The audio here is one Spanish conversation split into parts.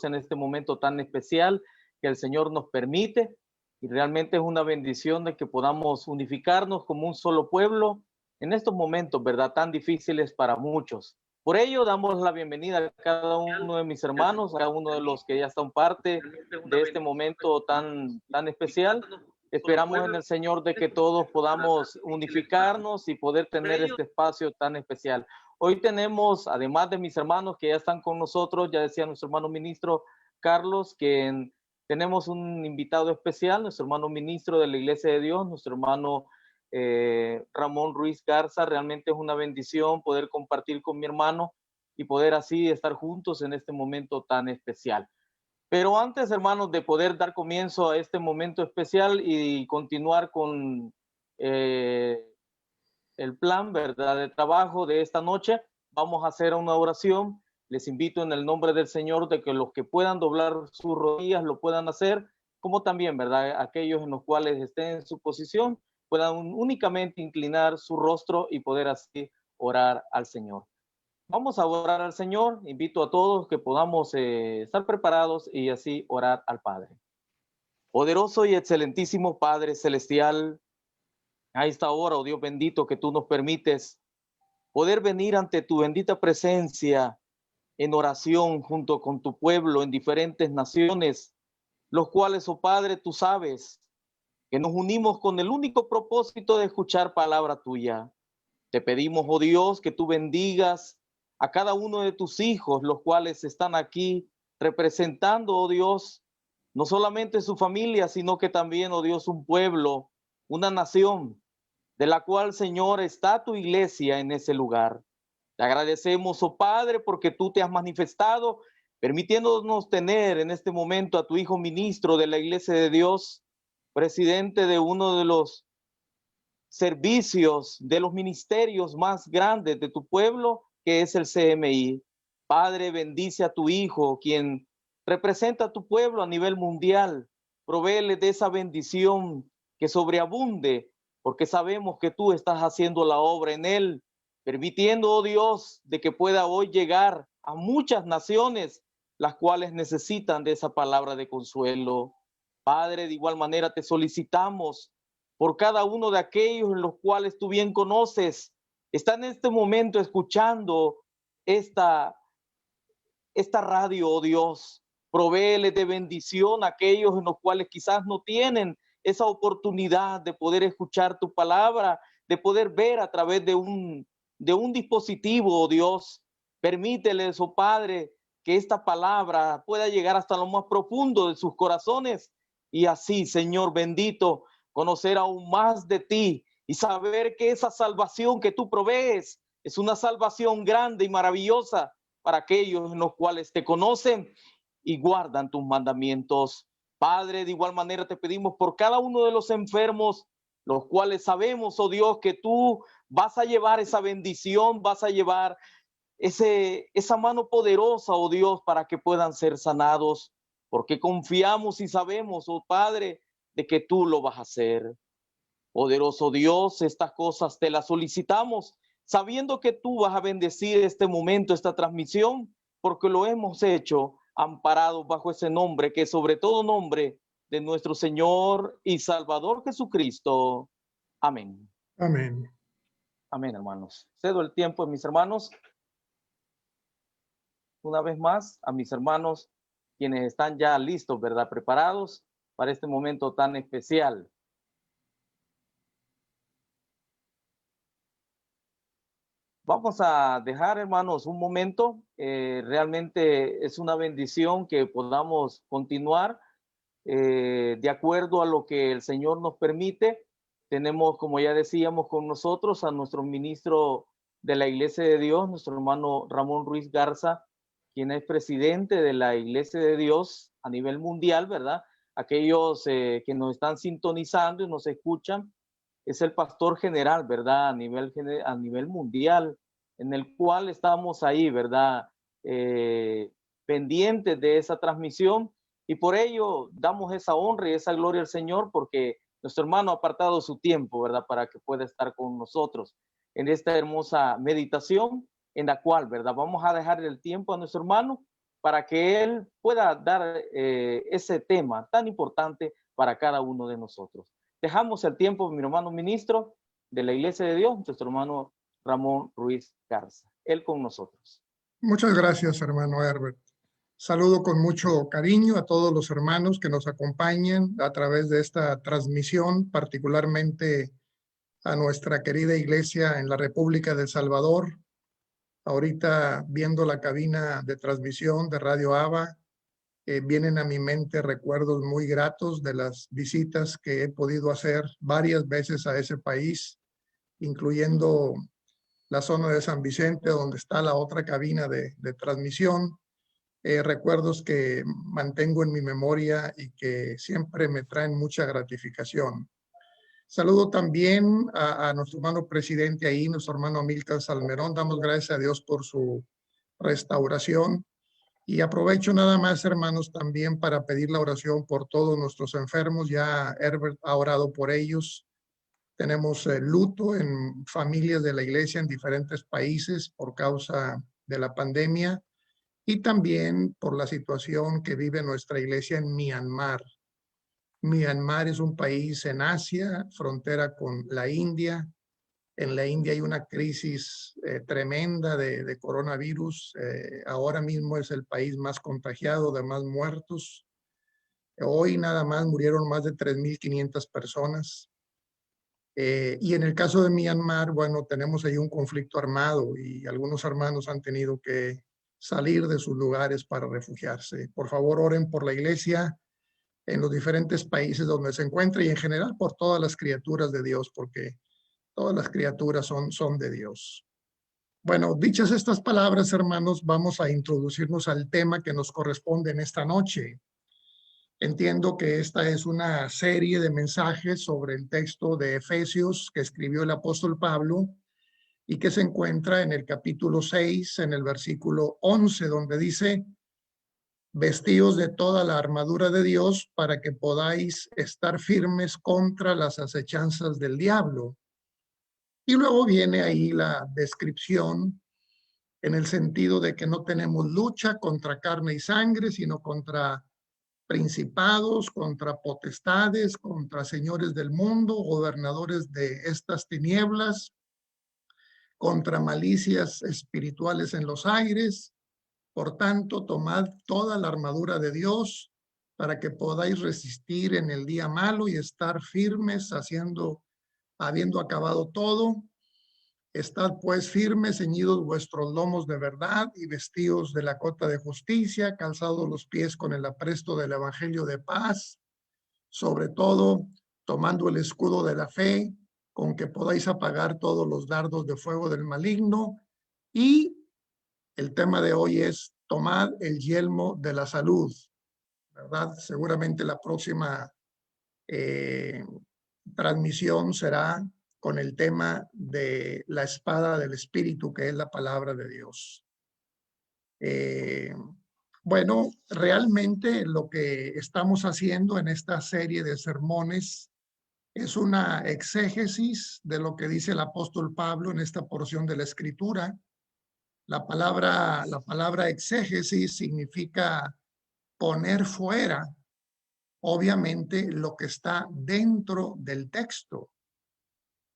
en este momento tan especial que el Señor nos permite, y realmente es una bendición de que podamos unificarnos como un solo pueblo en estos momentos, ¿verdad? Tan difíciles para muchos. Por ello, damos la bienvenida a cada uno de mis hermanos, a cada uno de los que ya están parte de este momento tan especial. Esperamos en el Señor de que todos podamos unificarnos y poder tener este espacio tan especial. Hoy tenemos, además de mis hermanos que ya están con nosotros, ya decía nuestro hermano ministro Carlos, que tenemos un invitado especial, nuestro hermano ministro de la Iglesia de Dios, nuestro hermano Ramón Ruiz Garza. Realmente es una bendición poder compartir con mi hermano y poder así estar juntos en este momento tan especial. Pero antes, hermanos, de poder dar comienzo a este momento especial y continuar con el plan, ¿verdad?, de trabajo de esta noche, vamos a hacer una oración. Les invito en el nombre del Señor de que los que puedan doblar sus rodillas lo puedan hacer, como también, ¿verdad?, aquellos en los cuales estén en su posición puedan únicamente inclinar su rostro y poder así orar al Señor. Vamos a orar al Señor. Invito a todos que podamos estar preparados y así orar al Padre. Poderoso y excelentísimo Padre Celestial, a esta hora, oh Dios bendito, que tú nos permites poder venir ante tu bendita presencia en oración junto con tu pueblo en diferentes naciones, los cuales, oh Padre, tú sabes que nos unimos con el único propósito de escuchar palabra tuya. Te pedimos, oh Dios, que tú bendigas a cada uno de tus hijos, los cuales están aquí representando, oh Dios, no solamente su familia, sino que también, oh Dios, un pueblo, una nación, de la cual, Señor, está tu iglesia en ese lugar. Te agradecemos, oh Padre, porque tú te has manifestado, permitiéndonos tener en este momento a tu Hijo ministro de la Iglesia de Dios, presidente de uno de los servicios, de los ministerios más grandes de tu pueblo, que es el CMI. Padre, bendice a tu Hijo, quien representa a tu pueblo a nivel mundial. Provéele de esa bendición que sobreabunde, porque sabemos que tú estás haciendo la obra en él, permitiendo, oh Dios, de que pueda hoy llegar a muchas naciones, las cuales necesitan de esa palabra de consuelo. Padre, de igual manera te solicitamos por cada uno de aquellos en los cuales tú bien conoces, están en este momento escuchando esta radio, oh Dios. Provéele de bendición a aquellos en los cuales quizás no tienen esa oportunidad de poder escuchar tu palabra, de poder ver a través de un dispositivo, oh Dios. Permíteles, oh Padre, que esta palabra pueda llegar hasta lo más profundo de sus corazones y así, Señor bendito, conocer aún más de ti y saber que esa salvación que tú provees es una salvación grande y maravillosa para aquellos en los cuales te conocen y guardan tus mandamientos. Padre, de igual manera te pedimos por cada uno de los enfermos, los cuales sabemos, oh Dios, que tú vas a llevar esa bendición, vas a llevar esa mano poderosa, oh Dios, para que puedan ser sanados, porque confiamos y sabemos, oh Padre, de que tú lo vas a hacer. Poderoso Dios, estas cosas te las solicitamos, sabiendo que tú vas a bendecir este momento, esta transmisión, porque lo hemos hecho amparados bajo ese nombre, que es sobre todo nombre de nuestro Señor y Salvador Jesucristo. Amén. Amén. Amén, hermanos. Cedo el tiempo, mis hermanos. Una vez más, a mis hermanos, quienes están ya listos, ¿verdad? Preparados para este momento tan especial. Vamos a dejar, hermanos, un momento. Realmente es una bendición que podamos continuar de acuerdo a lo que el Señor nos permite. Tenemos, como ya decíamos, con nosotros a nuestro ministro de la Iglesia de Dios, nuestro hermano Ramón Ruiz Garza, quien es presidente de la Iglesia de Dios a nivel mundial, ¿verdad? Aquellos que nos están sintonizando y nos escuchan, es el pastor general, ¿verdad? A nivel mundial, en el cual estamos ahí, ¿verdad? Pendientes de esa transmisión y por ello damos esa honra y esa gloria al Señor porque nuestro hermano ha apartado su tiempo, ¿verdad? Para que pueda estar con nosotros en esta hermosa meditación en la cual, ¿verdad? Vamos a dejar el tiempo a nuestro hermano para que Él pueda dar ese tema tan importante para cada uno de nosotros. Dejamos el tiempo, mi hermano ministro de la Iglesia de Dios, nuestro hermano Ramón Ruiz Garza. Él con nosotros. Muchas gracias, hermano Herbert. Saludo con mucho cariño a todos los hermanos que nos acompañan a través de esta transmisión, particularmente a nuestra querida iglesia en la República de El Salvador. Ahorita viendo la cabina de transmisión de Radio ABA, vienen a mi mente recuerdos muy gratos de las visitas que he podido hacer varias veces a ese país, incluyendo la zona de San Vicente, donde está la otra cabina de transmisión. Recuerdos que mantengo en mi memoria y que siempre me traen mucha gratificación. Saludo también a nuestro hermano presidente ahí, nuestro hermano Amílcar Salmerón. Damos gracias a Dios por su restauración. Y aprovecho nada más, hermanos, también para pedir la oración por todos nuestros enfermos. Ya Herbert ha orado por ellos. Tenemos luto en familias de la iglesia en diferentes países por causa de la pandemia y también por la situación que vive nuestra iglesia en Myanmar. Myanmar es un país en Asia, frontera con la India. En la India hay una crisis tremenda de coronavirus. Ahora mismo es el país más contagiado, de más muertos. Hoy nada más murieron más de 3.500 personas. Y en el caso de Myanmar, bueno, tenemos ahí un conflicto armado y algunos hermanos han tenido que salir de sus lugares para refugiarse. Por favor, oren por la iglesia en los diferentes países donde se encuentra y en general por todas las criaturas de Dios, porque todas las criaturas son de Dios. Bueno, dichas estas palabras, hermanos, vamos a introducirnos al tema que nos corresponde en esta noche. Entiendo que esta es una serie de mensajes sobre el texto de Efesios que escribió el apóstol Pablo y que se encuentra en el capítulo 6, en el versículo 11, donde dice: vestíos de toda la armadura de Dios para que podáis estar firmes contra las acechanzas del diablo. Y luego viene ahí la descripción en el sentido de que no tenemos lucha contra carne y sangre, sino contra principados, contra potestades, contra señores del mundo, gobernadores de estas tinieblas, contra malicias espirituales en los aires. Por tanto, tomad toda la armadura de Dios para que podáis resistir en el día malo y estar firmes, habiendo acabado todo. Estad pues firmes, ceñidos vuestros lomos de verdad y vestidos de la cota de justicia, calzados los pies con el apresto del evangelio de paz, sobre todo tomando el escudo de la fe, con que podáis apagar todos los dardos de fuego del maligno. Y el tema de hoy es: tomad el yelmo de la salud, ¿verdad? Seguramente la próxima transmisión será con el tema de la espada del Espíritu, que es la palabra de Dios. Bueno, realmente lo que estamos haciendo en esta serie de sermones es una exégesis de lo que dice el apóstol Pablo en esta porción de la Escritura. La palabra exégesis significa poner fuera, obviamente, lo que está dentro del texto.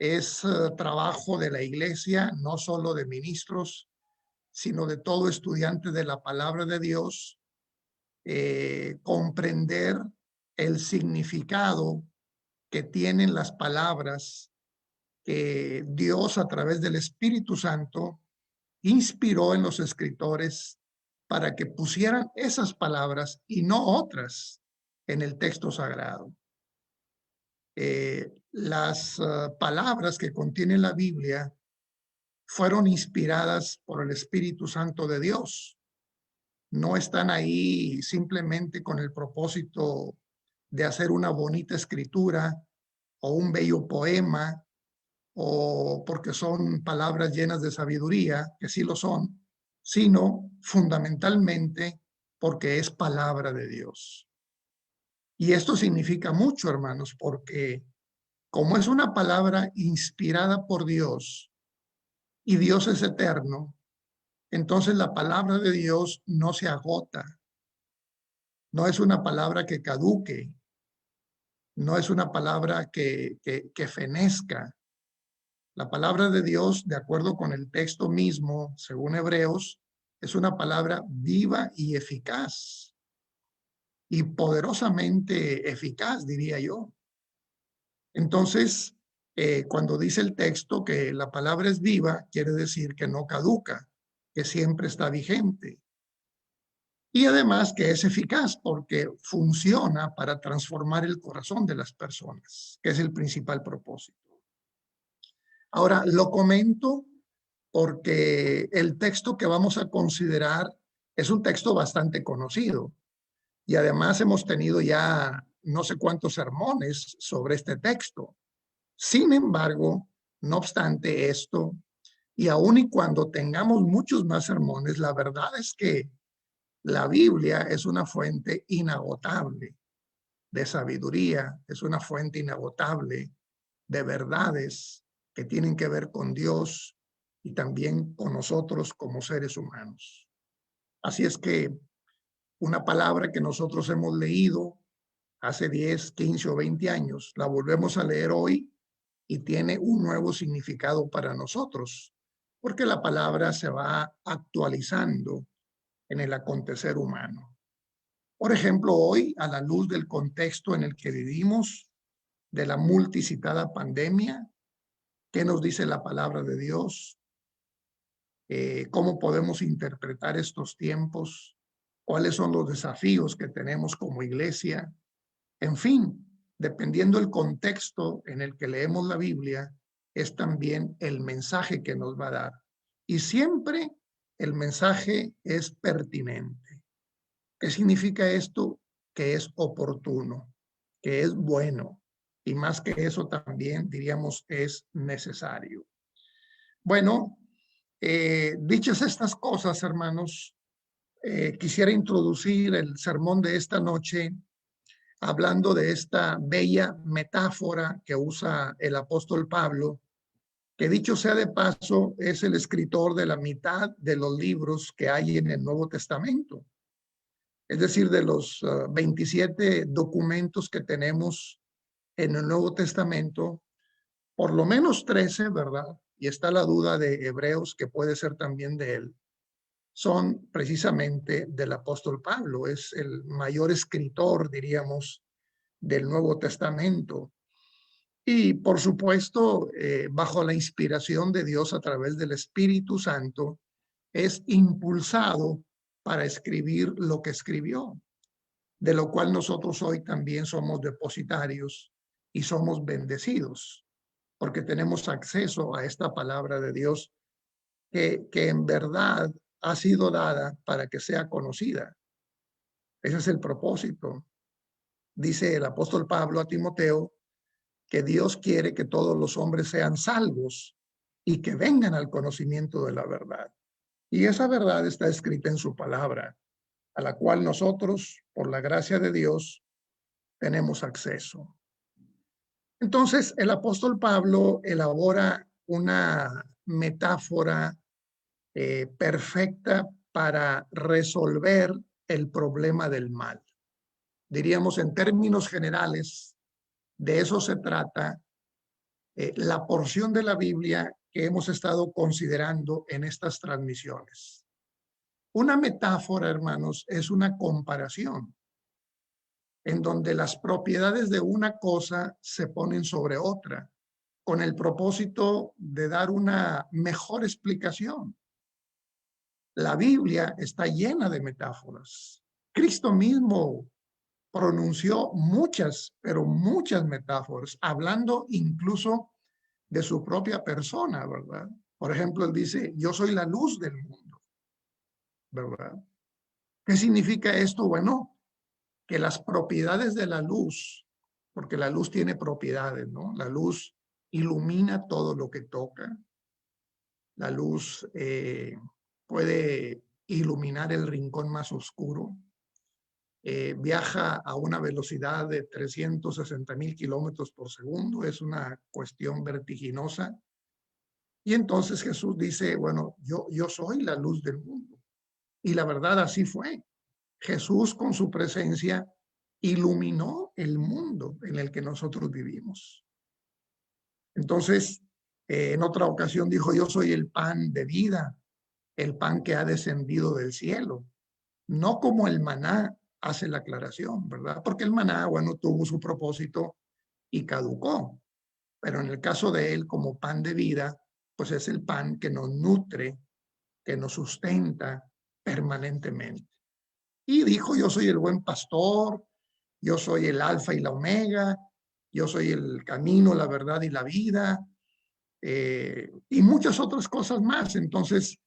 Es trabajo de la iglesia, no solo de ministros, sino de todo estudiante de la palabra de Dios, comprender el significado que tienen las palabras que Dios, a través del Espíritu Santo, inspiró en los escritores para que pusieran esas palabras y no otras en el texto sagrado. Las palabras que contiene la Biblia fueron inspiradas por el Espíritu Santo de Dios. No están ahí simplemente con el propósito de hacer una bonita escritura o un bello poema, o porque son palabras llenas de sabiduría, que sí lo son, sino fundamentalmente porque es palabra de Dios. Y esto significa mucho, hermanos, porque como es una palabra inspirada por Dios y Dios es eterno, Entonces la palabra de Dios no se agota, no es una palabra que caduque, no es una palabra que fenezca. La palabra de Dios, de acuerdo con el texto mismo, según Hebreos, es una palabra viva y eficaz, y poderosamente eficaz, diría yo. Entonces, cuando dice el texto que la palabra es viva, quiere decir que no caduca, que siempre está vigente. Y además que es eficaz porque funciona para transformar el corazón de las personas, que es el principal propósito. Ahora, lo comento porque el texto que vamos a considerar es un texto bastante conocido y además hemos tenido ya no sé cuántos sermones sobre este texto. Sin embargo, no obstante esto, y aun y cuando tengamos muchos más sermones, la verdad es que la Biblia es una fuente inagotable de sabiduría, es una fuente inagotable de verdades que tienen que ver con Dios y también con nosotros como seres humanos. Así es que una palabra que nosotros hemos leído hace 10, 15 o 20 años, la volvemos a leer hoy y tiene un nuevo significado para nosotros, porque la palabra se va actualizando en el acontecer humano. Por ejemplo, hoy, a la luz del contexto en el que vivimos, de la multicitada pandemia, ¿qué nos dice la palabra de Dios? ¿Cómo podemos interpretar estos tiempos? ¿Cuáles son los desafíos que tenemos como iglesia? En fin, dependiendo del contexto en el que leemos la Biblia, es también el mensaje que nos va a dar. Y siempre el mensaje es pertinente. ¿Qué significa esto? Que es oportuno, que es bueno, y más que eso también diríamos es necesario. Bueno, dichas estas cosas, hermanos, quisiera introducir el sermón de esta noche hablando de esta bella metáfora que usa el apóstol Pablo, que dicho sea de paso, es el escritor de la mitad de los libros que hay en el Nuevo Testamento. Es decir, de los 27 documentos que tenemos en el Nuevo Testamento, por lo menos 13, ¿verdad? Y está la duda de Hebreos, que puede ser también de él, son precisamente del apóstol Pablo. Es el mayor escritor, diríamos, del Nuevo Testamento. Y por supuesto, bajo la inspiración de Dios a través del Espíritu Santo, es impulsado para escribir lo que escribió, de lo cual nosotros hoy también somos depositarios y somos bendecidos, porque tenemos acceso a esta palabra de Dios que en verdad ha sido dada para que sea conocida. Ese es el propósito. Dice el apóstol Pablo a Timoteo que Dios quiere que todos los hombres sean salvos y que vengan al conocimiento de la verdad. Y esa verdad está escrita en su palabra, a la cual nosotros, por la gracia de Dios, tenemos acceso. Entonces, el apóstol Pablo elabora una metáfora perfecta para resolver el problema del mal. Diríamos en términos generales, de eso se trata la porción de la Biblia que hemos estado considerando en estas transmisiones. Una metáfora, hermanos, es una comparación en donde las propiedades de una cosa se ponen sobre otra, con el propósito de dar una mejor explicación. La Biblia está llena de metáforas. Cristo mismo pronunció muchas, pero muchas metáforas, hablando incluso de su propia persona, ¿verdad? Por ejemplo, él dice, yo soy la luz del mundo, ¿verdad? ¿Qué significa esto? Bueno, que las propiedades de la luz, porque la luz tiene propiedades, ¿no? La luz ilumina todo lo que toca. La luz puede iluminar el rincón más oscuro. Viaja a una velocidad de 360,000 kilómetros por segundo. Es una cuestión vertiginosa. Y entonces Jesús dice, bueno, yo soy la luz del mundo. Y la verdad así fue. Jesús con su presencia iluminó el mundo en el que nosotros vivimos. Entonces, en otra ocasión dijo, yo soy el pan de vida, el pan que ha descendido del cielo. No como el maná, hace la aclaración, ¿verdad? Porque el maná, bueno, tuvo su propósito y caducó. Pero en el caso de él, como pan de vida, pues es el pan que nos nutre, que nos sustenta permanentemente. Y dijo, yo soy el buen pastor, yo soy el alfa y la omega, yo soy el camino, la verdad y la vida, y muchas otras cosas más. Entonces,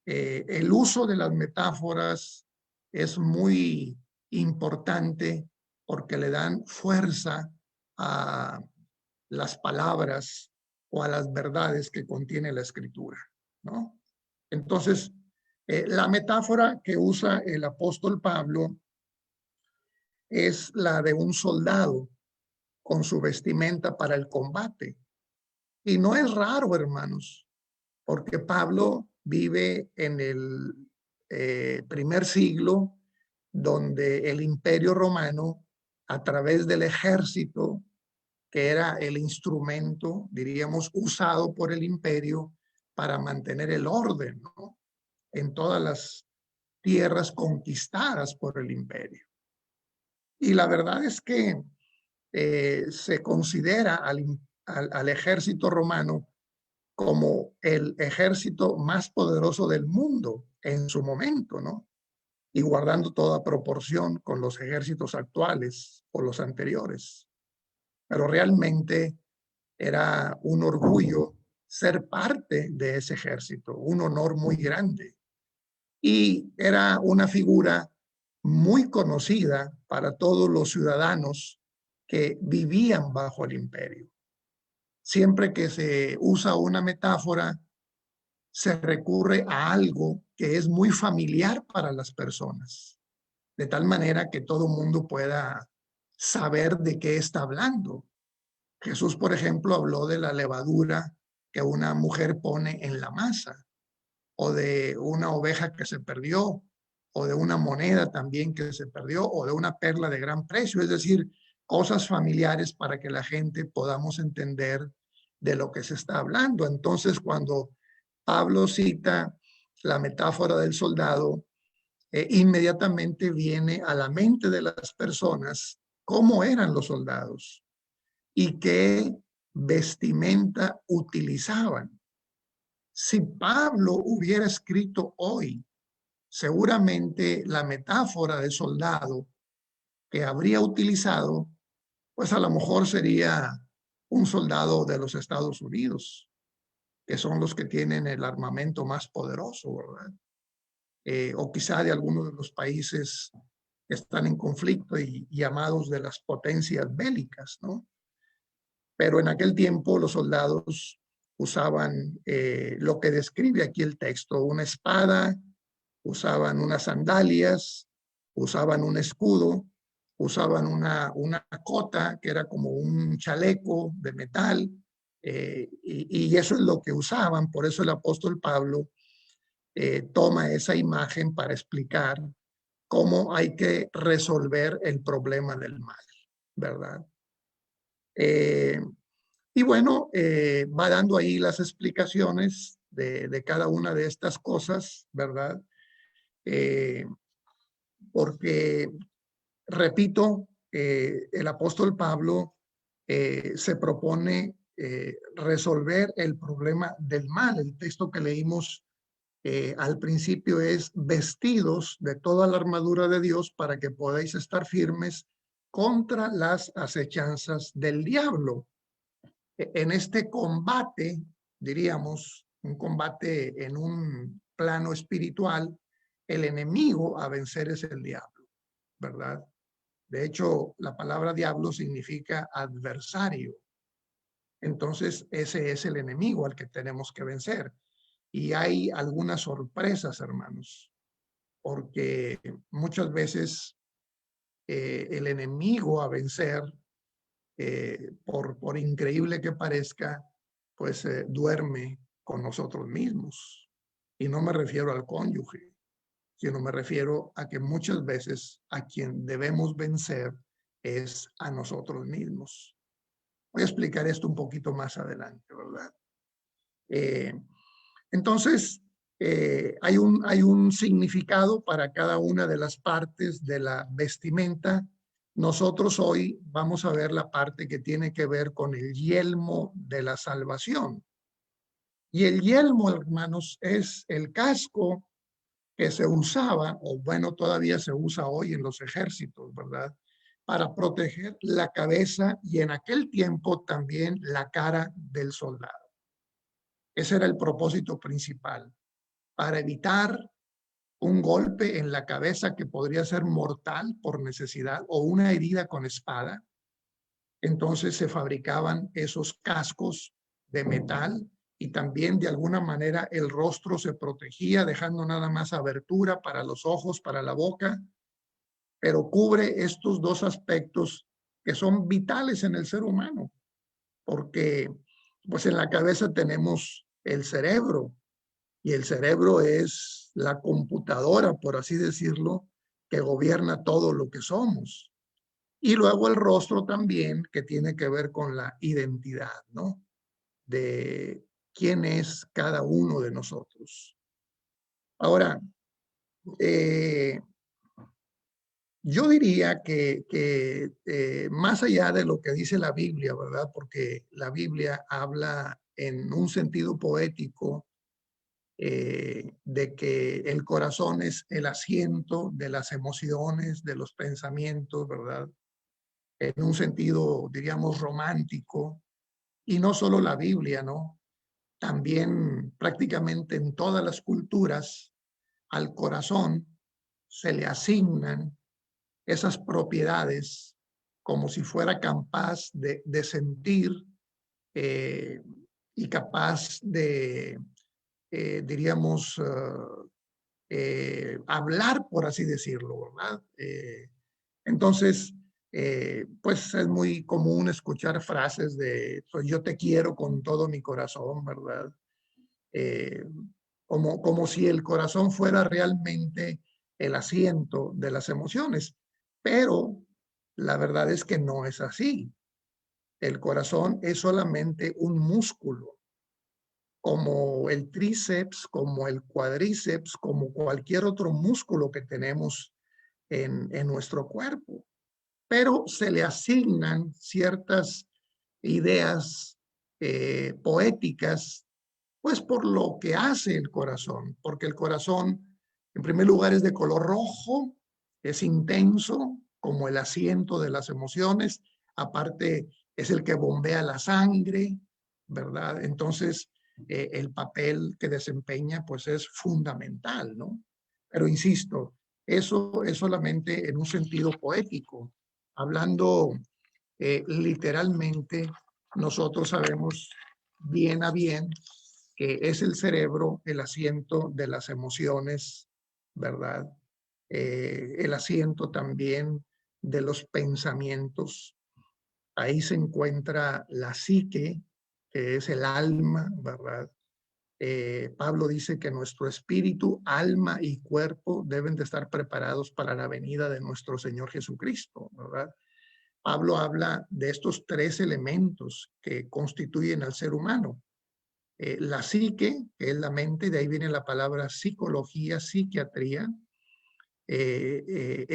el uso de las metáforas es muy importante porque le dan fuerza a las palabras o a las verdades que contiene la escritura, ¿no? Entonces, la metáfora que usa el apóstol Pablo es la de un soldado con su vestimenta para el combate. Y no es raro, hermanos, porque Pablo vive en el primer siglo, donde el Imperio Romano, a través del ejército, que era el instrumento, diríamos, usado por el imperio para mantener el orden, ¿no? En todas las tierras conquistadas por el imperio. Y la verdad es que se considera al ejército romano como el ejército más poderoso del mundo en su momento, ¿no? Y guardando toda proporción con los ejércitos actuales o los anteriores. Pero realmente era un orgullo ser parte de ese ejército, un honor muy grande. Y era una figura muy conocida para todos los ciudadanos que vivían bajo el imperio. Siempre que se usa una metáfora, se recurre a algo que es muy familiar para las personas, de tal manera que todo mundo pueda saber de qué está hablando. Jesús, por ejemplo, habló de la levadura que una mujer pone en la masa, o de una oveja que se perdió, o de una moneda también que se perdió, o de una perla de gran precio, es decir, cosas familiares para que la gente podamos entender de lo que se está hablando. Entonces, cuando Pablo cita la metáfora del soldado, inmediatamente viene a la mente de las personas cómo eran los soldados y qué vestimenta utilizaban. Si Pablo hubiera escrito hoy, seguramente la metáfora de soldado que habría utilizado, pues a lo mejor sería un soldado de los Estados Unidos, que son los que tienen el armamento más poderoso, ¿verdad? O quizá de algunos de los países que están en conflicto y llamados de las potencias bélicas, ¿no? Pero en aquel tiempo los soldados usaban lo que describe aquí el texto, una espada, usaban unas sandalias, usaban un escudo, usaban una cota que era como un chaleco de metal, y eso es lo que usaban. Por eso el apóstol Pablo toma esa imagen para explicar cómo hay que resolver el problema del mal, ¿verdad? Eh, y bueno, va dando ahí las explicaciones de cada una de estas cosas, ¿verdad? Eh, porque, repito, el apóstol Pablo se propone resolver el problema del mal. El texto que leímos al principio es vestidos de toda la armadura de Dios para que podáis estar firmes contra las acechanzas del diablo. En este combate, diríamos, un combate en un plano espiritual, el enemigo a vencer es el diablo, ¿verdad? De hecho, la palabra diablo significa adversario. Entonces, ese es el enemigo al que tenemos que vencer. Y hay algunas sorpresas, hermanos, porque muchas veces el enemigo a vencer, por increíble que parezca, pues duerme con nosotros mismos. Y no me refiero al cónyuge, sino me refiero a que muchas veces a quien debemos vencer es a nosotros mismos. Voy a explicar esto un poquito más adelante, ¿verdad? Entonces, hay un significado para cada una de las partes de la vestimenta. Nosotros hoy vamos a ver la parte que tiene que ver con el yelmo de la salvación. Y el yelmo, hermanos, es el casco que se usaba, o bueno, todavía se usa hoy en los ejércitos, ¿verdad? Para proteger la cabeza y en aquel tiempo también la cara del soldado. Ese era el propósito principal, para evitar un golpe en la cabeza que podría ser mortal por necesidad o una herida con espada. Entonces se fabricaban esos cascos de metal y también de alguna manera el rostro se protegía dejando nada más abertura para los ojos, para la boca, pero cubre estos dos aspectos que son vitales en el ser humano, porque pues en la cabeza tenemos el cerebro y el cerebro es la computadora, por así decirlo, que gobierna todo lo que somos. Y luego el rostro también, que tiene que ver con la identidad, ¿no? De quién es cada uno de nosotros. Ahora, yo diría que más allá de lo que dice la Biblia, ¿verdad? Porque la Biblia habla en un sentido poético de que el corazón es el asiento de las emociones, de los pensamientos, ¿verdad? En un sentido, diríamos, romántico. Y no solo la Biblia, ¿no? También prácticamente en todas las culturas al corazón se le asignan esas propiedades como si fuera capaz de sentir eh, y capaz de, diríamos, hablar, por así decirlo, ¿verdad? Entonces, pues es muy común escuchar frases de, pues yo te quiero con todo mi corazón, ¿verdad? Eh, como si el corazón fuera realmente el asiento de las emociones, pero la verdad es que no es así. El corazón es solamente un músculo, como el tríceps, como el cuádriceps, como cualquier otro músculo que tenemos en nuestro cuerpo, pero se le asignan ciertas ideas poéticas, pues por lo que hace el corazón, porque el corazón, en primer lugar, es de color rojo, es intenso, como el asiento de las emociones, aparte es el que bombea la sangre, ¿verdad? Entonces, el papel que desempeña, pues es fundamental, ¿no? Pero insisto, eso es solamente en un sentido poético. Hablando literalmente, nosotros sabemos bien a bien que es el cerebro el asiento de las emociones, ¿verdad? El asiento también de los pensamientos. Ahí se encuentra la psique, que es el alma, ¿verdad? Pablo dice que nuestro espíritu, alma y cuerpo deben de estar preparados para la venida de nuestro Señor Jesucristo, ¿verdad? Pablo habla de estos tres elementos que constituyen al ser humano. La psique, que es la mente, de ahí viene la palabra psicología, psiquiatría. El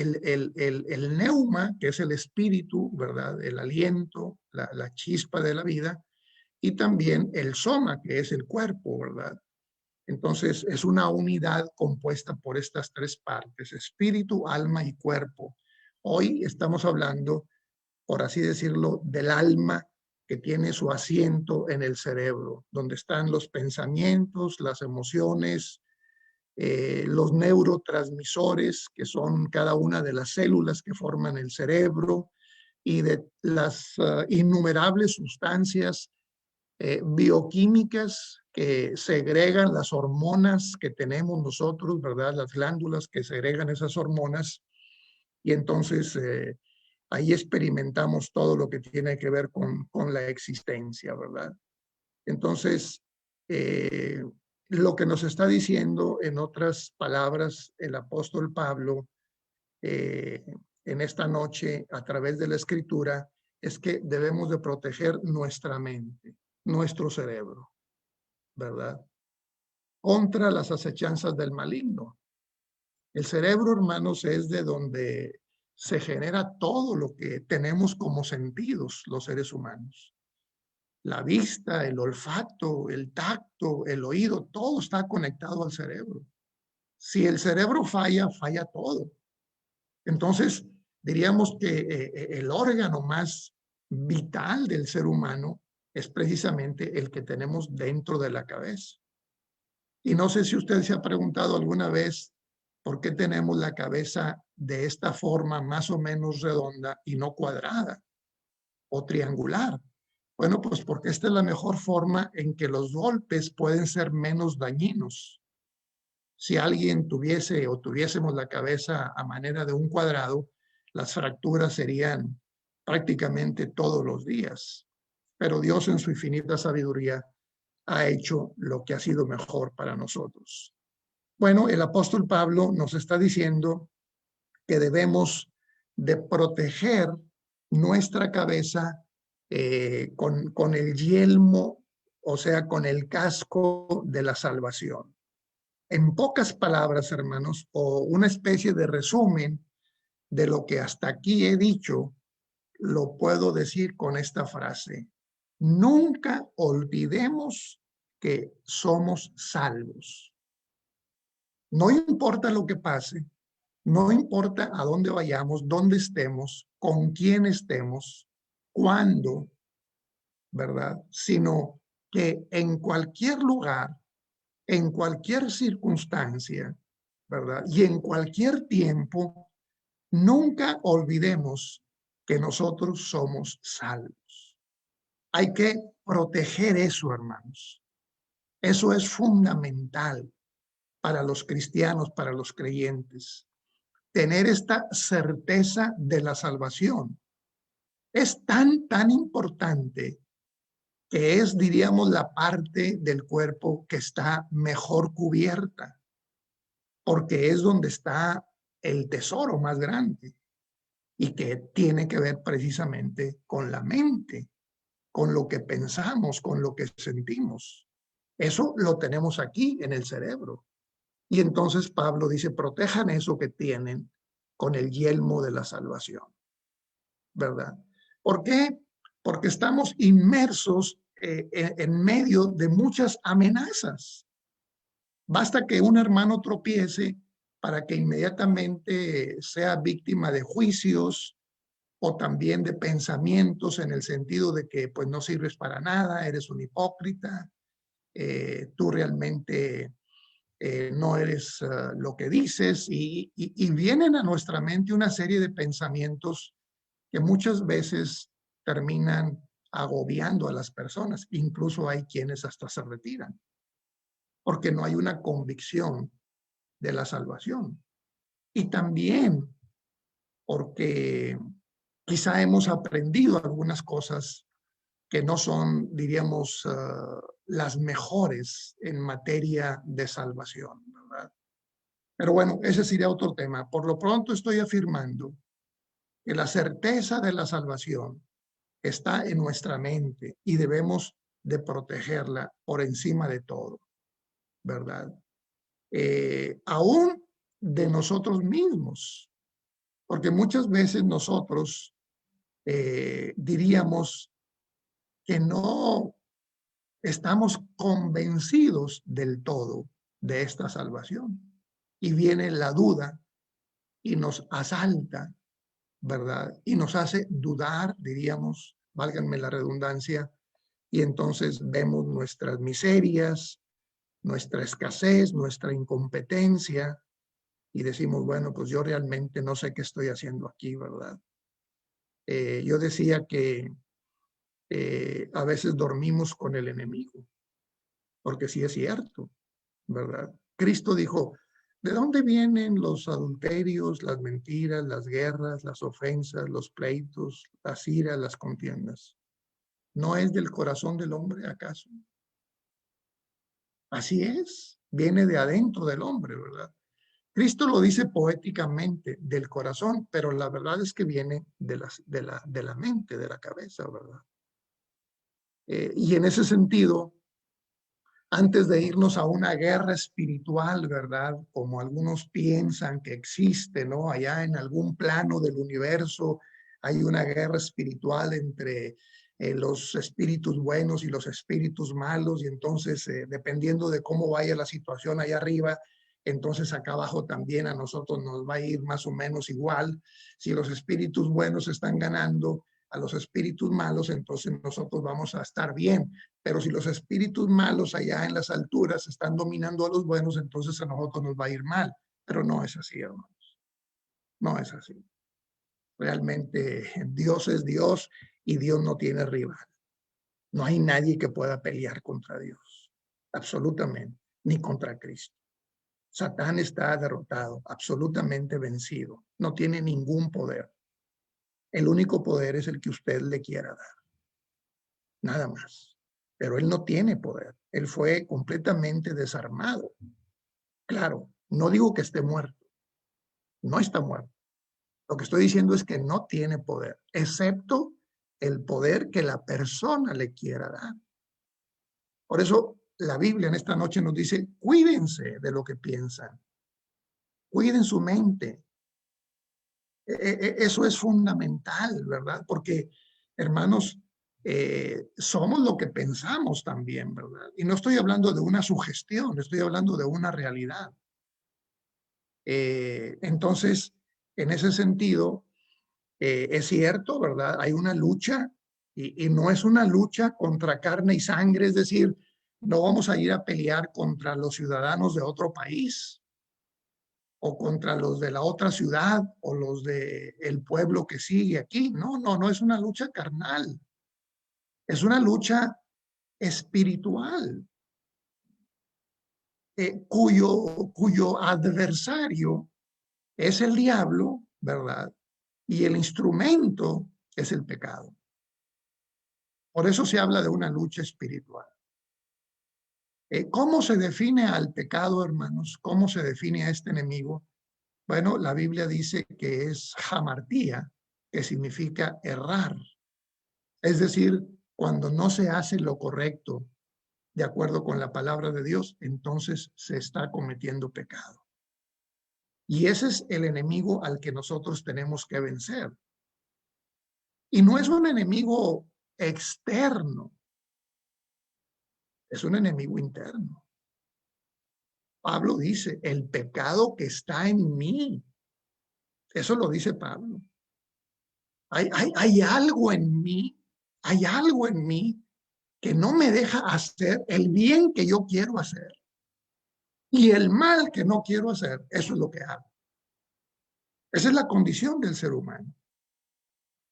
neuma, que es el espíritu, ¿verdad? El aliento, la chispa de la vida. Y también el soma, que es el cuerpo, ¿verdad? Entonces, es una unidad compuesta por estas tres partes, espíritu, alma y cuerpo. Hoy estamos hablando, por así decirlo, del alma que tiene su asiento en el cerebro, donde están los pensamientos, las emociones, los neurotransmisores, que son cada una de las células que forman el cerebro, y de las innumerables sustancias bioquímicas que segregan las hormonas que tenemos nosotros, ¿verdad? Las glándulas que segregan esas hormonas. Y entonces ahí experimentamos todo lo que tiene que ver con la existencia, ¿verdad? Entonces, Eh, lo que nos está diciendo, en otras palabras, el apóstol Pablo en esta noche a través de la escritura es que debemos de proteger nuestra mente, nuestro cerebro, ¿verdad? Contra las acechanzas del maligno. El cerebro, hermanos, es de donde se genera todo lo que tenemos como sentidos los seres humanos. La vista, el olfato, el tacto, el oído, todo está conectado al cerebro. Si el cerebro falla, falla todo. Entonces, diríamos que el órgano más vital del ser humano es precisamente el que tenemos dentro de la cabeza. Y no sé si usted se ha preguntado alguna vez por qué tenemos la cabeza de esta forma más o menos redonda y no cuadrada o triangular. Bueno, pues porque esta es la mejor forma en que los golpes pueden ser menos dañinos. Si alguien tuviese o tuviésemos la cabeza a manera de un cuadrado, las fracturas serían prácticamente todos los días. Pero Dios en su infinita sabiduría ha hecho lo que ha sido mejor para nosotros. Bueno, el apóstol Pablo nos está diciendo que debemos de proteger nuestra cabeza con el yelmo, o sea, con el casco de la salvación. En pocas palabras, hermanos, o una especie de resumen de lo que hasta aquí he dicho, lo puedo decir con esta frase. Nunca olvidemos que somos salvos. No importa lo que pase, no importa a dónde vayamos, dónde estemos, con quién estemos, cuándo, ¿verdad? Sino que en cualquier lugar, en cualquier circunstancia, ¿verdad? Y en cualquier tiempo, nunca olvidemos que nosotros somos salvos. Hay que proteger eso, hermanos. Eso es fundamental para los cristianos, para los creyentes. Tener esta certeza de la salvación. Es tan importante que es, diríamos, la parte del cuerpo que está mejor cubierta, porque es donde está el tesoro más grande y que tiene que ver precisamente con la mente, con lo que pensamos, con lo que sentimos. Eso lo tenemos aquí en el cerebro. Y entonces Pablo dice, protejan eso que tienen con el yelmo de la salvación, ¿verdad? ¿Por qué? Porque estamos inmersos en medio de muchas amenazas. Basta que un hermano tropiece para que inmediatamente sea víctima de juicios o también de pensamientos en el sentido de que pues no sirves para nada, eres un hipócrita, tú realmente no eres lo que dices y vienen a nuestra mente una serie de pensamientos que muchas veces terminan agobiando a las personas. Incluso hay quienes hasta se retiran porque no hay una convicción de la salvación. Y también porque quizá hemos aprendido algunas cosas que no son, diríamos, las mejores en materia de salvación, ¿verdad? Pero bueno, ese sería otro tema. Por lo pronto estoy afirmando que la certeza de la salvación está en nuestra mente y debemos de protegerla por encima de todo, ¿verdad? Aún de nosotros mismos, porque muchas veces nosotros diríamos que no estamos convencidos del todo de esta salvación. Y viene la duda y nos asalta, ¿verdad? Y nos hace dudar, diríamos, válganme la redundancia, y entonces vemos nuestras miserias, nuestra escasez, nuestra incompetencia, y decimos, bueno, pues yo realmente no sé qué estoy haciendo aquí, ¿verdad? Yo decía que a veces dormimos con el enemigo, porque sí es cierto, ¿verdad? Cristo dijo, ¿de dónde vienen los adulterios, las mentiras, las guerras, las ofensas, los pleitos, las iras, las contiendas? ¿No es del corazón del hombre acaso? Así es, viene de adentro del hombre, ¿verdad? Cristo lo dice poéticamente, del corazón, pero la verdad es que viene de la mente, de la cabeza, ¿verdad? Y en ese sentido, antes de irnos a una guerra espiritual, ¿verdad? Como algunos piensan que existe, ¿no? Allá en algún plano del universo hay una guerra espiritual entre los espíritus buenos y los espíritus malos, y entonces, dependiendo de cómo vaya la situación allá arriba, entonces acá abajo también a nosotros nos va a ir más o menos igual. Si los espíritus buenos están ganando a los espíritus malos, entonces nosotros vamos a estar bien. Pero si los espíritus malos allá en las alturas están dominando a los buenos, entonces a nosotros nos va a ir mal. Pero no es así, hermanos. No es así. Realmente Dios es Dios y Dios no tiene rival. No hay nadie que pueda pelear contra Dios. Absolutamente. Ni contra Cristo. Satán está derrotado, absolutamente vencido. No tiene ningún poder. El único poder es el que usted le quiera dar. Nada más. Pero él no tiene poder. Él fue completamente desarmado. Claro, no digo que esté muerto. No está muerto. Lo que estoy diciendo es que no tiene poder, excepto el poder que la persona le quiera dar. Por eso la Biblia en esta noche nos dice, cuídense de lo que piensan. Cuiden su mente. Eso es fundamental, ¿verdad? Porque, hermanos, somos lo que pensamos también, ¿verdad? Y no estoy hablando de una sugestión, estoy hablando de una realidad. Entonces, en ese sentido, es cierto, ¿verdad? Hay una lucha y no es una lucha contra carne y sangre, es decir, no vamos a ir a pelear contra los ciudadanos de otro país o contra los de la otra ciudad o los de el pueblo que sigue aquí. No, no, no es una lucha carnal. Es una lucha espiritual, cuyo adversario es el diablo, ¿verdad? Y el instrumento es el pecado. Por eso se habla de una lucha espiritual. ¿Cómo se define al pecado, hermanos? ¿Cómo se define a este enemigo? Bueno, la Biblia dice que es hamartía, que significa errar. Es decir, cuando no se hace lo correcto de acuerdo con la palabra de Dios, entonces se está cometiendo pecado. Y ese es el enemigo al que nosotros tenemos que vencer. Y no es un enemigo externo, es un enemigo interno. Pablo dice, el pecado que está en mí. Eso lo dice Pablo. Hay algo en mí, hay algo en mí que no me deja hacer el bien que yo quiero hacer. Y el mal que no quiero hacer, eso es lo que hago. Esa es la condición del ser humano.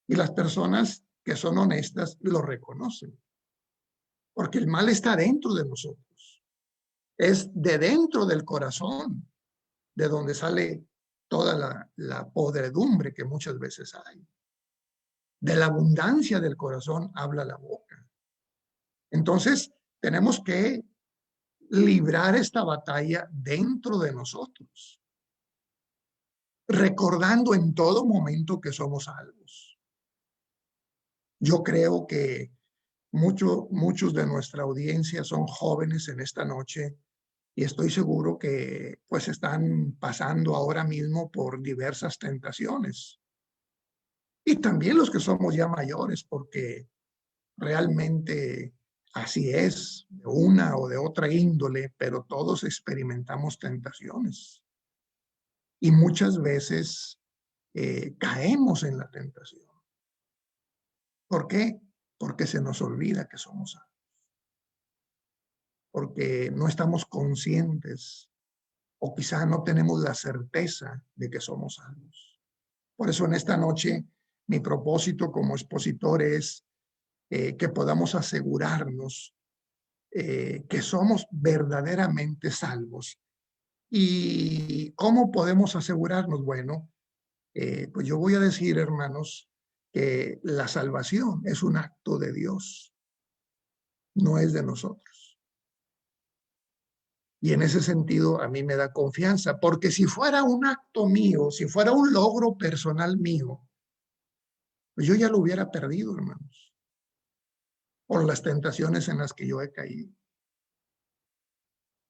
Y las personas que son honestas lo reconocen. Porque el mal está dentro de nosotros. Es de dentro del corazón de donde sale toda la podredumbre que muchas veces hay. De la abundancia del corazón habla la boca. Entonces, tenemos que librar esta batalla dentro de nosotros, recordando en todo momento que somos salvos. Yo creo que muchos de nuestra audiencia son jóvenes en esta noche y estoy seguro que pues están pasando ahora mismo por diversas tentaciones. Y también los que somos ya mayores, porque realmente así es, de una o de otra índole, pero todos experimentamos tentaciones. Y muchas veces caemos en la tentación. ¿Por qué? Porque se nos olvida que somos salvos. Porque no estamos conscientes o quizá no tenemos la certeza de que somos salvos. Por eso en esta noche mi propósito como expositor es que podamos asegurarnos que somos verdaderamente salvos. ¿Y cómo podemos asegurarnos? Bueno, pues yo voy a decir, hermanos, que la salvación es un acto de Dios, no es de nosotros. Y en ese sentido a mí me da confianza, porque si fuera un acto mío, si fuera un logro personal mío, pues yo ya lo hubiera perdido, hermanos, por las tentaciones en las que yo he caído.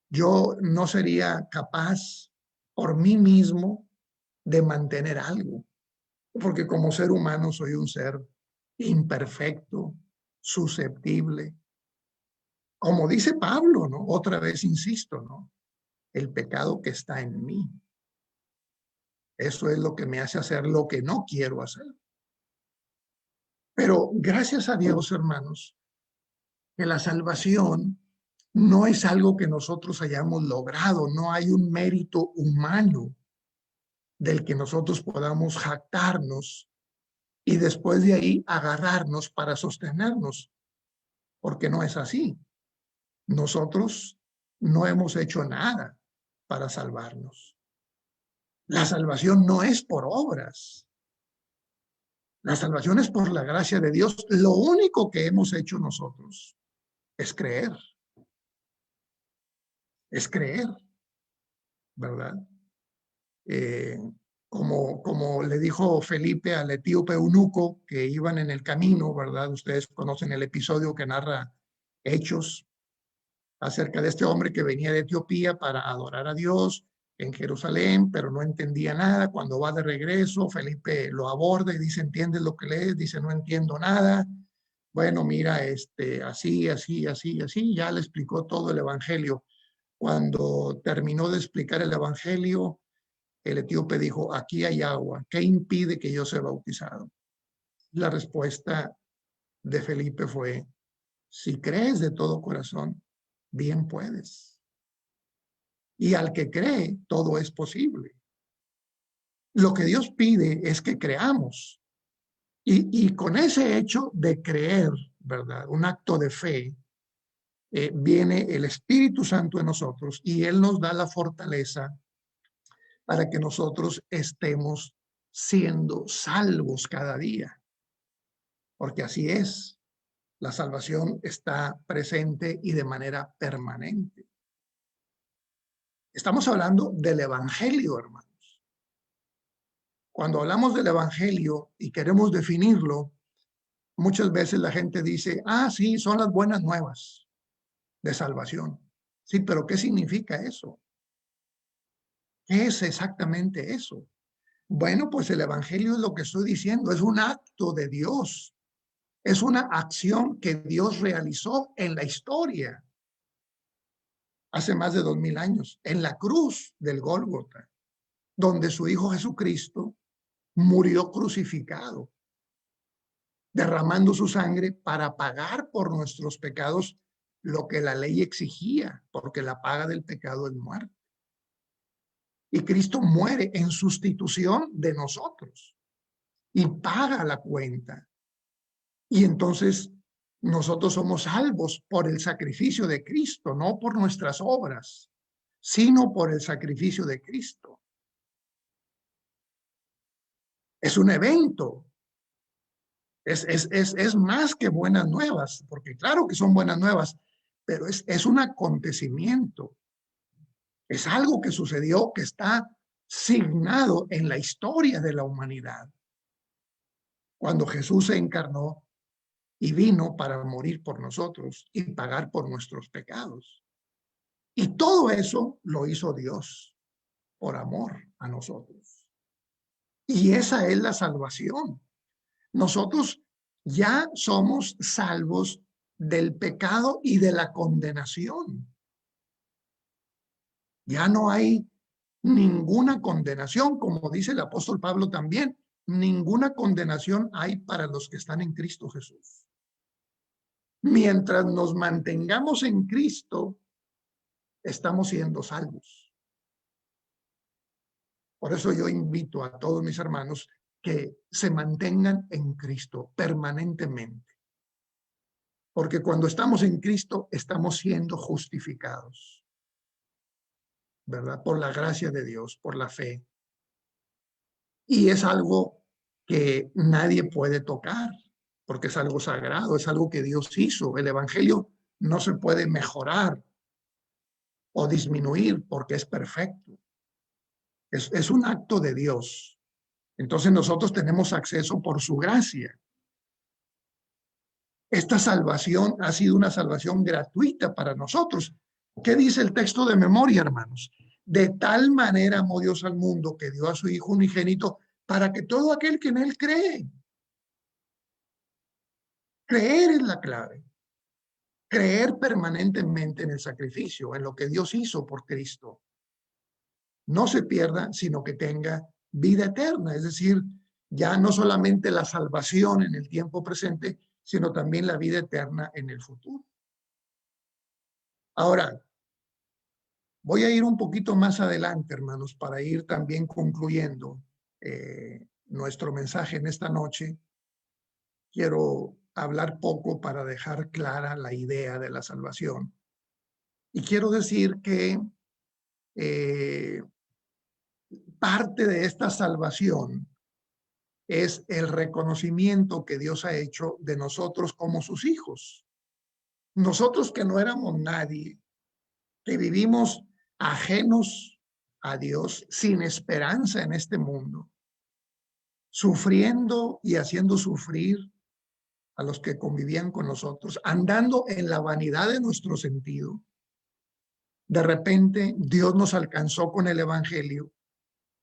Yo no sería capaz por mí mismo de mantener algo, porque como ser humano soy un ser imperfecto, susceptible. Como dice Pablo, ¿no? Otra vez insisto, ¿no? El pecado que está en mí. Eso es lo que me hace hacer lo que no quiero hacer. Pero gracias a Dios, hermanos, que la salvación no es algo que nosotros hayamos logrado, no hay un mérito humano del que nosotros podamos jactarnos y después de ahí agarrarnos para sostenernos, porque no es así. Nosotros no hemos hecho nada para salvarnos. La salvación no es por obras. La salvación es por la gracia de Dios. Lo único que hemos hecho nosotros es creer. Es creer, ¿verdad? Eh, como le dijo Felipe al etíope eunuco que iban en el camino, ¿verdad? Ustedes conocen el episodio que narra Hechos acerca de este hombre que venía de Etiopía para adorar a Dios en Jerusalén, pero no entendía nada. Cuando va de regreso, Felipe lo aborda y dice, ¿entiendes lo que lees? Dice, no entiendo nada. Bueno, mira, así, así, así, así, ya le explicó todo el evangelio. Cuando terminó de explicar el evangelio, el etíope dijo, aquí hay agua, ¿qué impide que yo sea bautizado? La respuesta de Felipe fue, si crees de todo corazón, bien puedes. Y al que cree, todo es posible. Lo que Dios pide es que creamos. Y con ese hecho de creer, ¿verdad? Un acto de fe, viene el Espíritu Santo en nosotros y Él nos da la fortaleza para que nosotros estemos siendo salvos cada día. Porque así es, la salvación está presente y de manera permanente. Estamos hablando del Evangelio, hermanos. Cuando hablamos del Evangelio y queremos definirlo, muchas veces la gente dice, sí, son las buenas nuevas de salvación. Sí, pero ¿qué significa eso? ¿Qué es exactamente eso? Bueno, pues el Evangelio es lo que estoy diciendo, es un acto de Dios, es una acción que Dios realizó en la historia hace más de 2000 años, en la cruz del Gólgota, donde su Hijo Jesucristo murió crucificado, derramando su sangre para pagar por nuestros pecados lo que la ley exigía, porque la paga del pecado es muerte. Y Cristo muere en sustitución de nosotros y paga la cuenta. Y entonces nosotros somos salvos por el sacrificio de Cristo, no por nuestras obras, sino por el sacrificio de Cristo. Es un evento. Es más que buenas nuevas, porque claro que son buenas nuevas, pero es un acontecimiento. Es algo que sucedió, que está signado en la historia de la humanidad. Cuando Jesús se encarnó y vino para morir por nosotros y pagar por nuestros pecados. Y todo eso lo hizo Dios por amor a nosotros. Y esa es la salvación. Nosotros ya somos salvos del pecado y de la condenación. Ya no hay ninguna condenación, como dice el apóstol Pablo también, ninguna condenación hay para los que están en Cristo Jesús. Mientras nos mantengamos en Cristo, estamos siendo salvos. Por eso yo invito a todos mis hermanos que se mantengan en Cristo permanentemente. Porque cuando estamos en Cristo, estamos siendo justificados, ¿verdad? Por la gracia de Dios, por la fe. Y es algo que nadie puede tocar, porque es algo sagrado, es algo que Dios hizo. El Evangelio no se puede mejorar o disminuir porque es perfecto. Es un acto de Dios. Entonces nosotros tenemos acceso por su gracia. Esta salvación ha sido una salvación gratuita para nosotros. ¿Qué dice el texto de memoria, hermanos? De tal manera amó Dios al mundo que dio a su Hijo unigénito para que todo aquel que en él cree. Creer es la clave. Creer permanentemente en el sacrificio, en lo que Dios hizo por Cristo. No se pierda, sino que tenga vida eterna, es decir, ya no solamente la salvación en el tiempo presente, sino también la vida eterna en el futuro. Ahora, voy a ir un poquito más adelante, hermanos, para ir también concluyendo nuestro mensaje en esta noche. Quiero hablar poco para dejar clara la idea de la salvación. Y quiero decir que parte de esta salvación es el reconocimiento que Dios ha hecho de nosotros como sus hijos. Nosotros que no éramos nadie, que vivimos ajenos a Dios, sin esperanza en este mundo, sufriendo y haciendo sufrir a los que convivían con nosotros, andando en la vanidad de nuestro sentido. De repente Dios nos alcanzó con el evangelio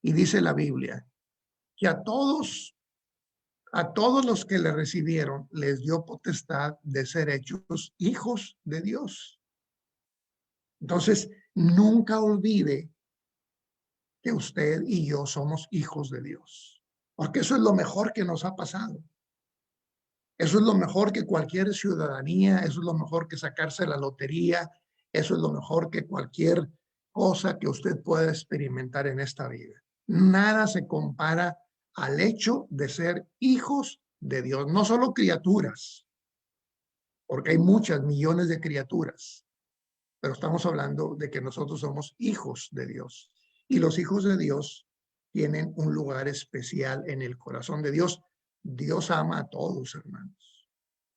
y dice la Biblia que a todos los que le recibieron les dio potestad de ser hechos hijos de Dios. Entonces, nunca olvide que usted y yo somos hijos de Dios, porque eso es lo mejor que nos ha pasado. Eso es lo mejor que cualquier ciudadanía, eso es lo mejor que sacarse la lotería, eso es lo mejor que cualquier cosa que usted pueda experimentar en esta vida. Nada se compara al hecho de ser hijos de Dios, no solo criaturas, porque hay muchas millones de criaturas, pero estamos hablando de que nosotros somos hijos de Dios. Y los hijos de Dios tienen un lugar especial en el corazón de Dios. Dios ama a todos, hermanos.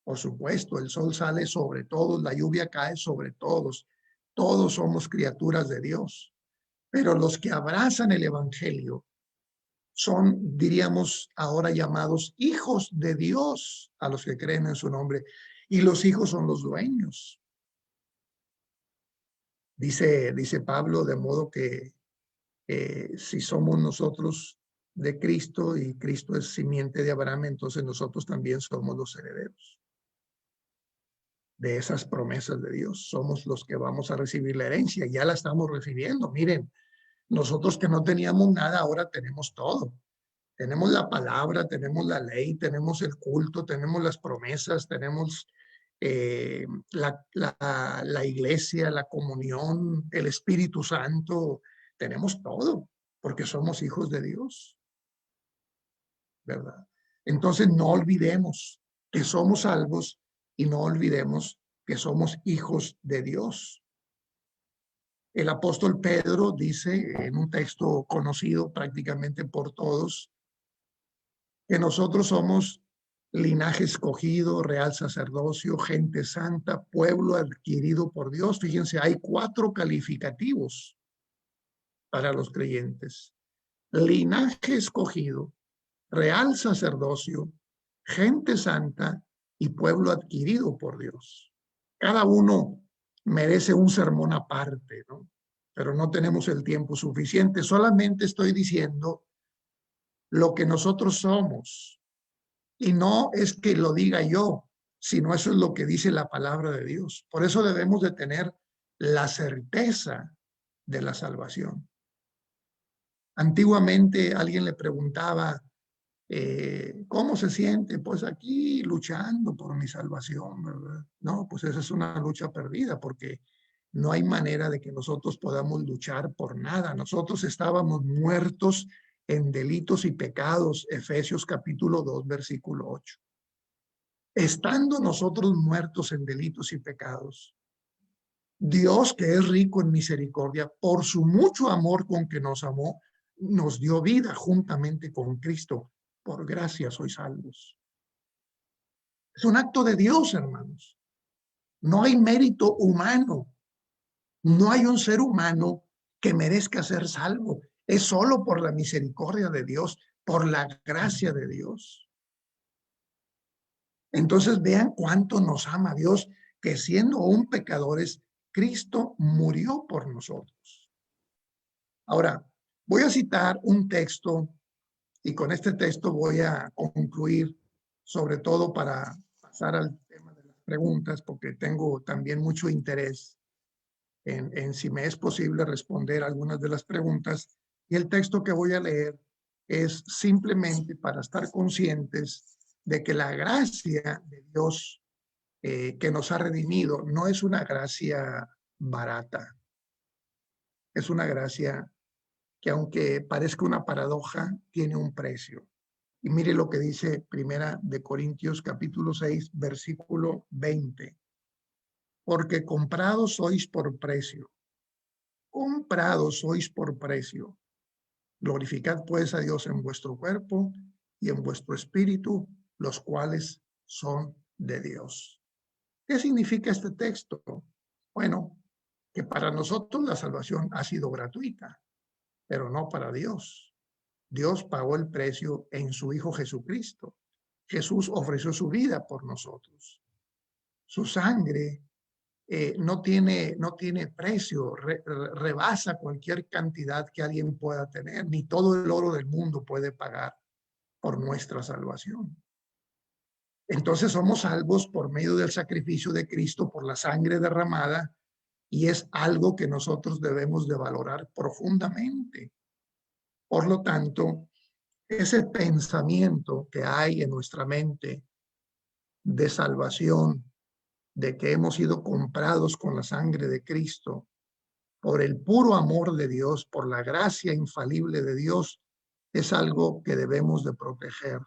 Por supuesto, el sol sale sobre todos, la lluvia cae sobre todos. Todos somos criaturas de Dios. Pero los que abrazan el evangelio son, diríamos, ahora llamados hijos de Dios, a los que creen en su nombre. Y los hijos son los dueños. Dice Pablo, de modo que si somos nosotros de Cristo y Cristo es simiente de Abraham, entonces nosotros también somos los herederos de esas promesas de Dios. Somos los que vamos a recibir la herencia. Ya la estamos recibiendo. Miren, nosotros que no teníamos nada, ahora tenemos todo. Tenemos la palabra, tenemos la ley, tenemos el culto, tenemos las promesas, tenemos la iglesia, la comunión, el Espíritu Santo. Tenemos todo porque somos hijos de Dios, ¿verdad? Entonces no olvidemos que somos salvos y no olvidemos que somos hijos de Dios. El apóstol Pedro dice en un texto conocido prácticamente por todos que nosotros somos linaje escogido, real sacerdocio, gente santa, pueblo adquirido por Dios. Fíjense, hay 4 calificativos para los creyentes: linaje escogido, real sacerdocio, gente santa y pueblo adquirido por Dios. Cada uno merece un sermón aparte, ¿no? Pero no tenemos el tiempo suficiente. Solamente estoy diciendo lo que nosotros somos. Y no es que lo diga yo, sino eso es lo que dice la palabra de Dios. Por eso debemos de tener la certeza de la salvación. Antiguamente alguien le preguntaba, ¿cómo se siente? Pues aquí luchando por mi salvación, ¿verdad? No, pues esa es una lucha perdida porque no hay manera de que nosotros podamos luchar por nada. Nosotros estábamos muertos en delitos y pecados, Efesios capítulo 2, versículo 8. Estando nosotros muertos en delitos y pecados, Dios, que es rico en misericordia, por su mucho amor con que nos amó, nos dio vida juntamente con Cristo. Por gracia sois salvos. Es un acto de Dios, hermanos. No hay mérito humano. No hay un ser humano que merezca ser salvo. Es solo por la misericordia de Dios, por la gracia de Dios. Entonces vean cuánto nos ama Dios, que siendo aún pecadores, Cristo murió por nosotros. Ahora, voy a citar un texto y con este texto voy a concluir, sobre todo para pasar al tema de las preguntas, porque tengo también mucho interés en si me es posible responder algunas de las preguntas. Y el texto que voy a leer es simplemente para estar conscientes de que la gracia de Dios que nos ha redimido no es una gracia barata, es una gracia que, aunque parezca una paradoja, tiene un precio. Y mire lo que dice Primera de Corintios capítulo 6, versículo 20. Porque comprados sois por precio. Comprados sois por precio. Glorificad pues a Dios en vuestro cuerpo y en vuestro espíritu, los cuales son de Dios. ¿Qué significa este texto? Bueno, que para nosotros la salvación ha sido gratuita, pero no para Dios. Dios pagó el precio en su Hijo Jesucristo. Jesús ofreció su vida por nosotros. Su sangre no tiene precio, rebasa cualquier cantidad que alguien pueda tener, ni todo el oro del mundo puede pagar por nuestra salvación. Entonces somos salvos por medio del sacrificio de Cristo, por la sangre derramada, y es algo que nosotros debemos de valorar profundamente. Por lo tanto, ese pensamiento que hay en nuestra mente de salvación, de que hemos sido comprados con la sangre de Cristo, por el puro amor de Dios, por la gracia infalible de Dios, es algo que debemos de proteger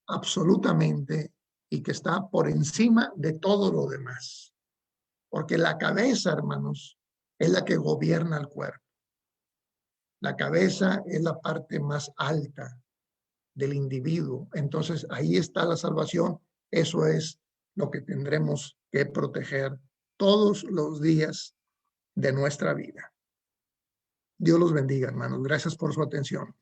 absolutamente y que está por encima de todo lo demás. Porque la cabeza, hermanos, es la que gobierna el cuerpo. La cabeza es la parte más alta del individuo. Entonces, ahí está la salvación. Eso es lo que tendremos que proteger todos los días de nuestra vida. Dios los bendiga, hermanos. Gracias por su atención.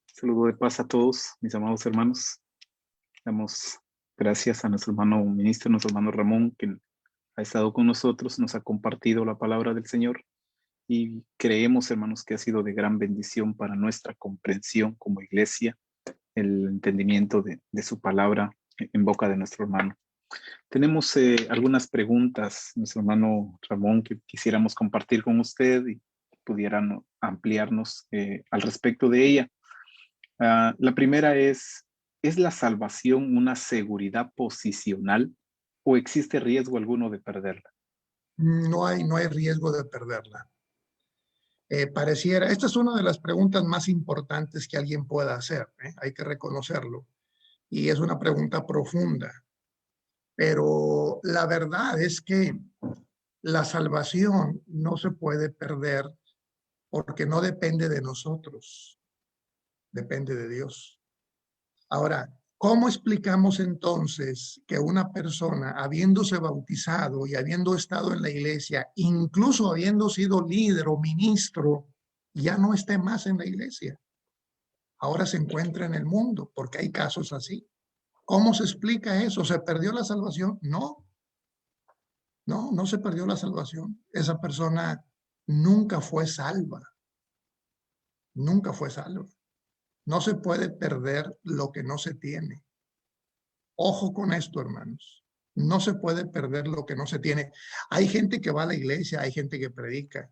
Saludo de paz a todos, mis amados hermanos. Damos gracias a nuestro hermano ministro, nuestro hermano Ramón, que ha estado con nosotros, nos ha compartido la palabra del Señor y creemos, hermanos, que ha sido de gran bendición para nuestra comprensión como iglesia, el entendimiento de su palabra en boca de nuestro hermano. Tenemos algunas preguntas, nuestro hermano Ramón, que quisiéramos compartir con usted y pudieran ampliarnos al respecto de ella. La primera ¿es la salvación una seguridad posicional o existe riesgo alguno de perderla? No hay riesgo de perderla. Pareciera, esta es una de las preguntas más importantes que alguien pueda hacer, hay que reconocerlo, y es una pregunta profunda, pero la verdad es que la salvación no se puede perder porque no depende de nosotros, depende de Dios. Ahora, ¿cómo explicamos entonces que una persona, habiéndose bautizado y habiendo estado en la iglesia, incluso habiendo sido líder o ministro, ya no esté más en la iglesia? Ahora se encuentra en el mundo, porque hay casos así. ¿Cómo se explica eso? ¿Se perdió la salvación? No, no se perdió la salvación. Esa persona nunca fue salva, nunca fue salva. No se puede perder lo que no se tiene. Ojo con esto, hermanos. No se puede perder lo que no se tiene. Hay gente que va a la iglesia, hay gente que predica,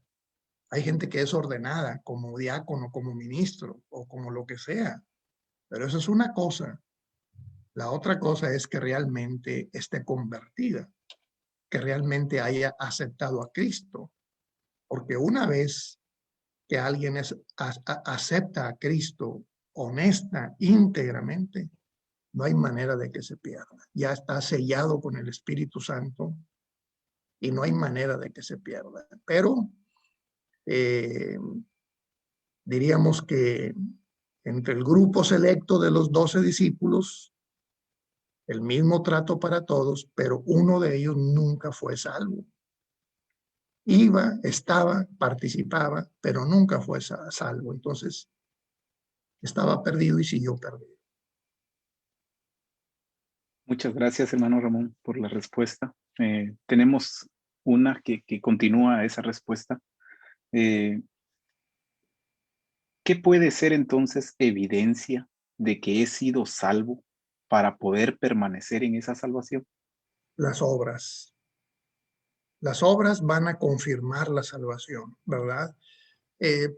hay gente que es ordenada como diácono, como ministro o como lo que sea. Pero eso es una cosa. La otra cosa es que realmente esté convertida, que realmente haya aceptado a Cristo. Porque una vez que alguien acepta a Cristo honesta, íntegramente, no hay manera de que se pierda. Ya está sellado con el Espíritu Santo y no hay manera de que se pierda. Pero diríamos que entre el grupo selecto de los 12 discípulos, el mismo trato para todos, pero uno de ellos nunca fue salvo. Iba, estaba, participaba, pero nunca fue salvo. Entonces, estaba perdido y siguió perdido. Muchas gracias, hermano Ramón, por la respuesta. Tenemos una que continúa esa respuesta. ¿Qué puede ser entonces evidencia de que he sido salvo para poder permanecer en esa salvación? Las obras. Las obras van a confirmar la salvación, ¿verdad?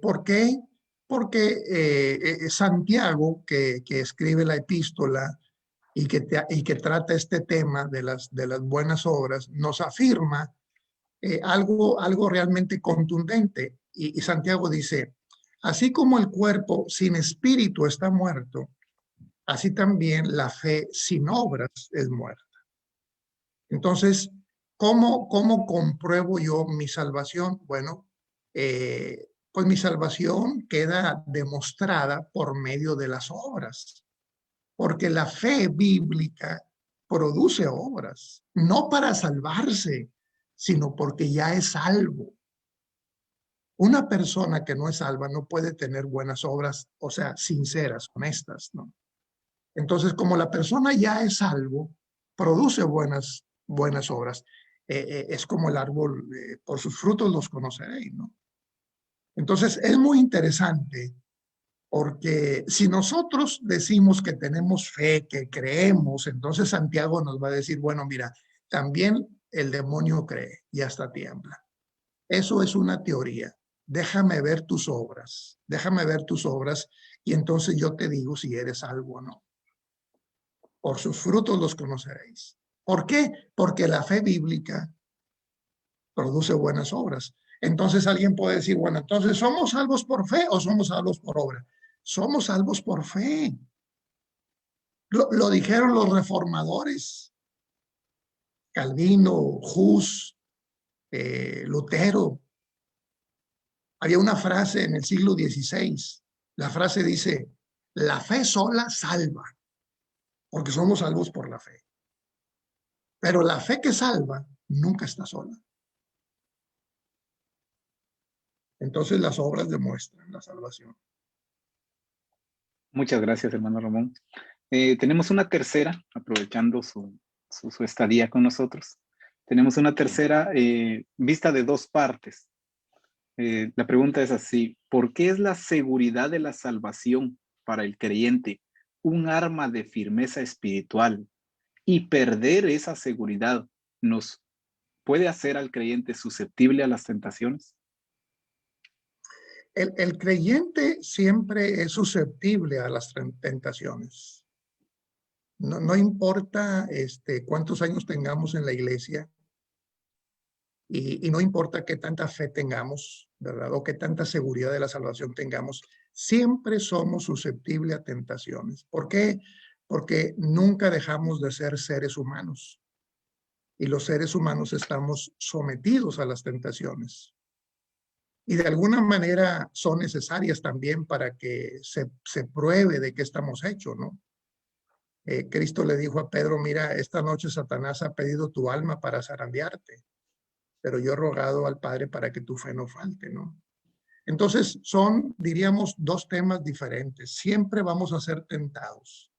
¿Por qué? Porque Santiago, que escribe la epístola y que trata este tema de las buenas obras, nos afirma algo realmente contundente. Y Santiago dice, así como el cuerpo sin espíritu está muerto, así también la fe sin obras es muerta. Entonces, ¿cómo compruebo yo mi salvación? Bueno, pues mi salvación queda demostrada por medio de las obras, porque la fe bíblica produce obras, no para salvarse, sino porque ya es salvo. Una persona que no es salva no puede tener buenas obras, o sea, sinceras, honestas, ¿no? Entonces, como la persona ya es salvo, produce buenas obras. Es como el árbol, por sus frutos los conoceréis, ¿no? Entonces, es muy interesante porque si nosotros decimos que tenemos fe, que creemos, entonces Santiago nos va a decir, bueno, mira, también el demonio cree y hasta tiembla. Eso es una teoría. Déjame ver tus obras, y entonces yo te digo si eres salvo o no. Por sus frutos los conoceréis. ¿Por qué? Porque la fe bíblica produce buenas obras. Entonces alguien puede decir, bueno, entonces ¿somos salvos por fe o somos salvos por obra? Somos salvos por fe. Lo dijeron los reformadores. Calvino, Hus, Lutero. Había una frase en el siglo XVI. La frase dice, la fe sola salva, porque somos salvos por la fe. Pero la fe que salva nunca está sola. Entonces las obras demuestran la salvación. Muchas gracias, hermano Ramón. Tenemos una tercera, aprovechando su estadía con nosotros. Tenemos una tercera vista de dos partes. La pregunta es así, ¿por qué es la seguridad de la salvación para el creyente un arma de firmeza espiritual? Y perder esa seguridad nos puede hacer al creyente susceptible a las tentaciones. El creyente siempre es susceptible a las tentaciones. No importa cuántos años tengamos en la iglesia y no importa qué tanta fe tengamos, ¿verdad? O qué tanta seguridad de la salvación tengamos, siempre somos susceptibles a tentaciones. ¿Por qué? Porque nunca dejamos de ser seres humanos y los seres humanos estamos sometidos a las tentaciones. Y de alguna manera son necesarias también para que se pruebe de qué estamos hechos, ¿no? Cristo le dijo a Pedro, mira, esta noche Satanás ha pedido tu alma para zarandearte, pero yo he rogado al Padre para que tu fe no falte, ¿no? Entonces son, diríamos, dos temas diferentes. Siempre vamos a ser tentados.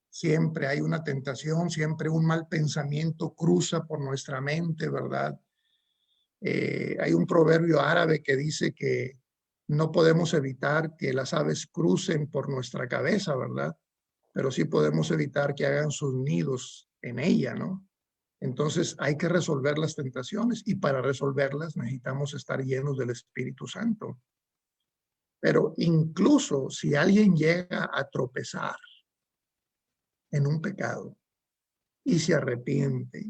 Siempre hay una tentación, siempre un mal pensamiento cruza por nuestra mente, ¿verdad? Hay un proverbio árabe que dice que no podemos evitar que las aves crucen por nuestra cabeza, ¿verdad? Pero sí podemos evitar que hagan sus nidos en ella, ¿no? Entonces hay que resolver las tentaciones y para resolverlas necesitamos estar llenos del Espíritu Santo. Pero incluso si alguien llega a tropezar en un pecado y se arrepiente,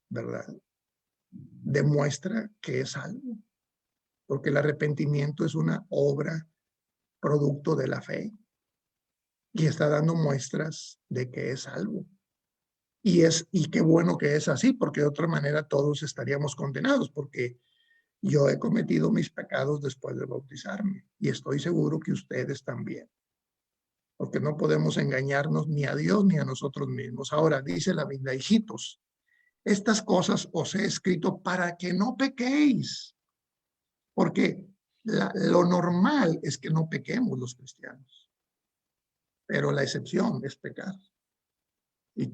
¿verdad? Demuestra que es salvo, porque el arrepentimiento es una obra producto de la fe y está dando muestras de que es salvo. Y qué bueno que es así, porque de otra manera todos estaríamos condenados, porque yo he cometido mis pecados después de bautizarme y estoy seguro que ustedes también. porque no podemos engañarnos ni a Dios ni a nosotros mismos. Ahora, dice la Biblia, hijitos, estas cosas os he escrito para que no pequéis, porque lo normal es que no pequemos los cristianos, pero la excepción es pecar. Y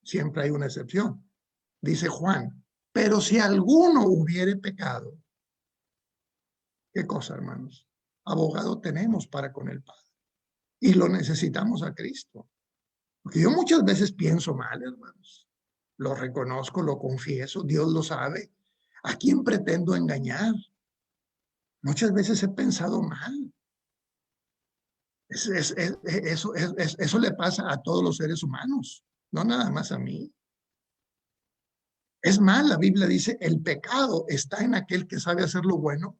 siempre hay una excepción. Dice Juan, pero si alguno hubiere pecado, ¿qué cosa, hermanos? Abogado tenemos para con el Padre. Y lo necesitamos a Cristo. Porque yo muchas veces pienso mal, hermanos. Lo reconozco, lo confieso, Dios lo sabe. ¿A quién pretendo engañar? Muchas veces he pensado mal. Eso le pasa a todos los seres humanos, no nada más a mí. Es más, la Biblia dice, el pecado está en aquel que sabe hacer lo bueno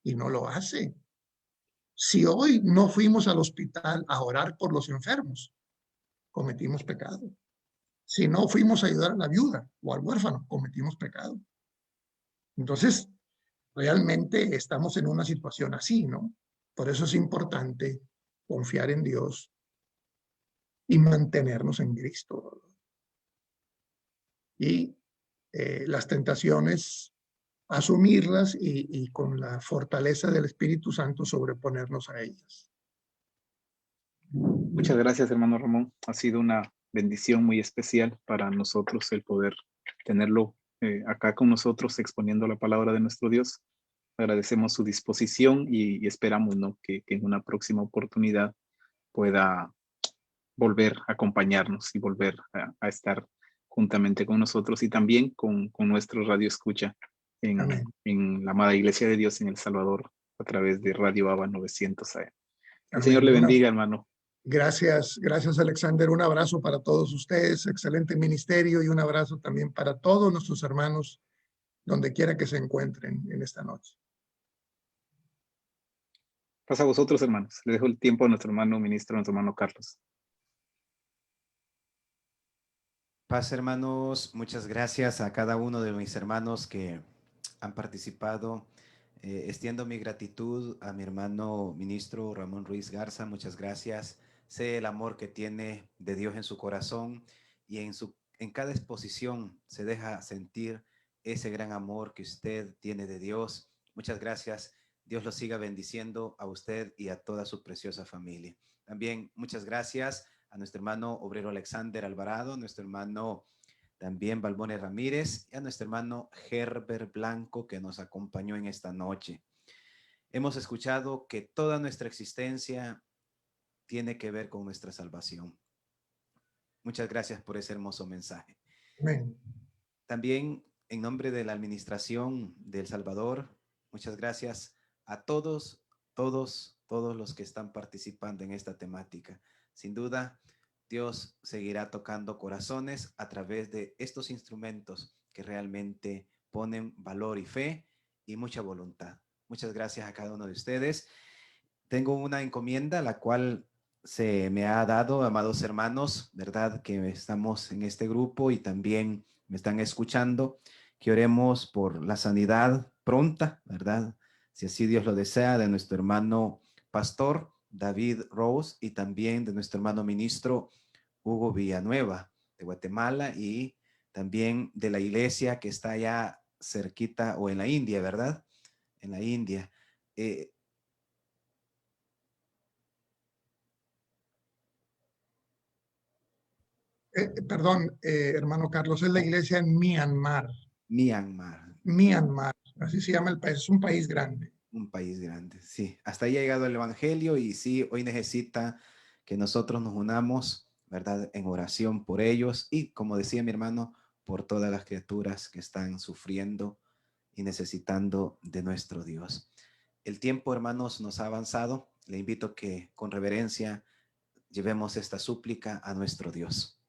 y no lo hace. Si hoy no fuimos al hospital a orar por los enfermos, cometimos pecado. Si no fuimos a ayudar a la viuda o al huérfano, cometimos pecado. Entonces, realmente estamos en una situación así, ¿no? Por eso es importante confiar en Dios y mantenernos en Cristo. Y las tentaciones, asumirlas y con la fortaleza del Espíritu Santo sobreponernos a ellas. Muchas gracias, hermano Ramón. Ha sido una bendición muy especial para nosotros el poder tenerlo acá con nosotros exponiendo la palabra de nuestro Dios. Agradecemos su disposición y esperamos, ¿no?, que en una próxima oportunidad pueda volver a acompañarnos y volver a estar juntamente con nosotros y también con nuestro radio escucha en la amada Iglesia de Dios en El Salvador a través de Radio Aba 900 AM. El Señor le bendiga, hermano. Gracias, gracias Alexander. Un abrazo para todos ustedes, excelente ministerio, y un abrazo también para todos nuestros hermanos, donde quiera que se encuentren en esta noche. Pasa a vosotros, hermanos. Le dejo el tiempo a nuestro hermano ministro, a nuestro hermano Carlos. Paz, hermanos. Muchas gracias a cada uno de mis hermanos que han participado. Extiendo mi gratitud a mi hermano ministro Ramón Ruiz Garza. Muchas gracias. Sé el amor que tiene de Dios en su corazón y en cada exposición se deja sentir ese gran amor que usted tiene de Dios. Muchas gracias. Dios lo siga bendiciendo a usted y a toda su preciosa familia. También muchas gracias a nuestro hermano obrero Alexander Alvarado, nuestro hermano también Balbone Ramírez y a nuestro hermano Herbert Blanco que nos acompañó en esta noche. Hemos escuchado que toda nuestra existencia tiene que ver con nuestra salvación. Muchas gracias por ese hermoso mensaje. Amén. También en nombre de la administración de El Salvador, muchas gracias a todos los que están participando en esta temática. Sin duda, Dios seguirá tocando corazones a través de estos instrumentos que realmente ponen valor y fe y mucha voluntad. Muchas gracias a cada uno de ustedes. Tengo una encomienda, la cual se me ha dado, amados hermanos, ¿verdad? Que estamos en este grupo y también me están escuchando, que oremos por la sanidad pronta, ¿verdad? Si así Dios lo desea, de nuestro hermano pastor David Rose y también de nuestro hermano ministro Hugo Villanueva de Guatemala y también de la iglesia que está allá cerquita o en la India, ¿verdad? En la India. Perdón, hermano Carlos, es la iglesia en Myanmar. Myanmar, así se llama el país, es un país grande. Un país grande, sí. Hasta ahí ha llegado el evangelio y sí, hoy necesita que nosotros nos unamos, ¿verdad? En oración por ellos y, como decía mi hermano, por todas las criaturas que están sufriendo y necesitando de nuestro Dios. El tiempo, hermanos, nos ha avanzado. Le invito que con reverencia llevemos esta súplica a nuestro Dios.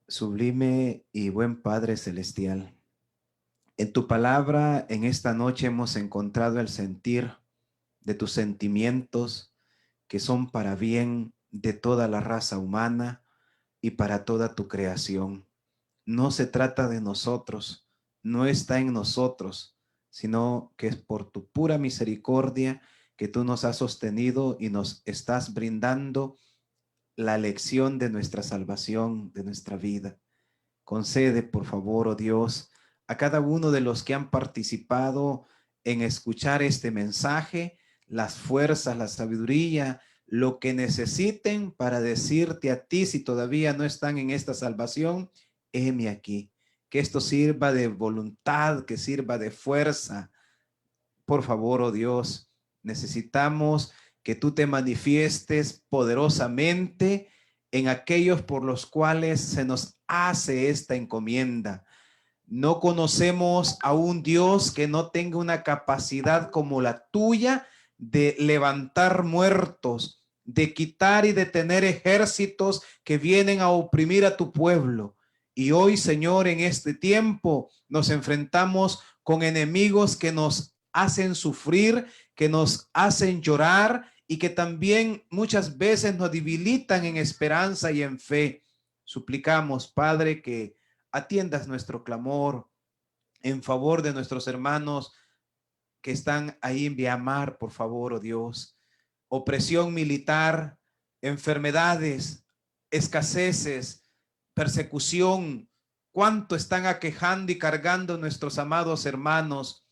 Sublime y buen Padre Celestial, en tu palabra en esta noche hemos encontrado el sentir de tus sentimientos que son para bien de toda la raza humana y para toda tu creación. No se trata de nosotros, no está en nosotros, sino que es por tu pura misericordia que tú nos has sostenido y nos estás brindando la lección de nuestra salvación, de nuestra vida. Concede, por favor, oh Dios, a cada uno de los que han participado en escuchar este mensaje, las fuerzas, la sabiduría, lo que necesiten para decirte a ti si todavía no están en esta salvación, heme aquí. Que esto sirva de voluntad, que sirva de fuerza. Por favor, oh Dios, necesitamos que tú te manifiestes poderosamente en aquellos por los cuales se nos hace esta encomienda. No conocemos a un Dios que no tenga una capacidad como la tuya de levantar muertos, de quitar y detener ejércitos que vienen a oprimir a tu pueblo. Y hoy, Señor, en este tiempo nos enfrentamos con enemigos que nos hacen sufrir, que nos hacen llorar y que también muchas veces nos debilitan en esperanza y en fe. Suplicamos, Padre, que atiendas nuestro clamor en favor de nuestros hermanos que están ahí en Viamar, por favor, oh Dios. Opresión militar, enfermedades, escaseces, persecución, cuánto están aquejando y cargando nuestros amados hermanos.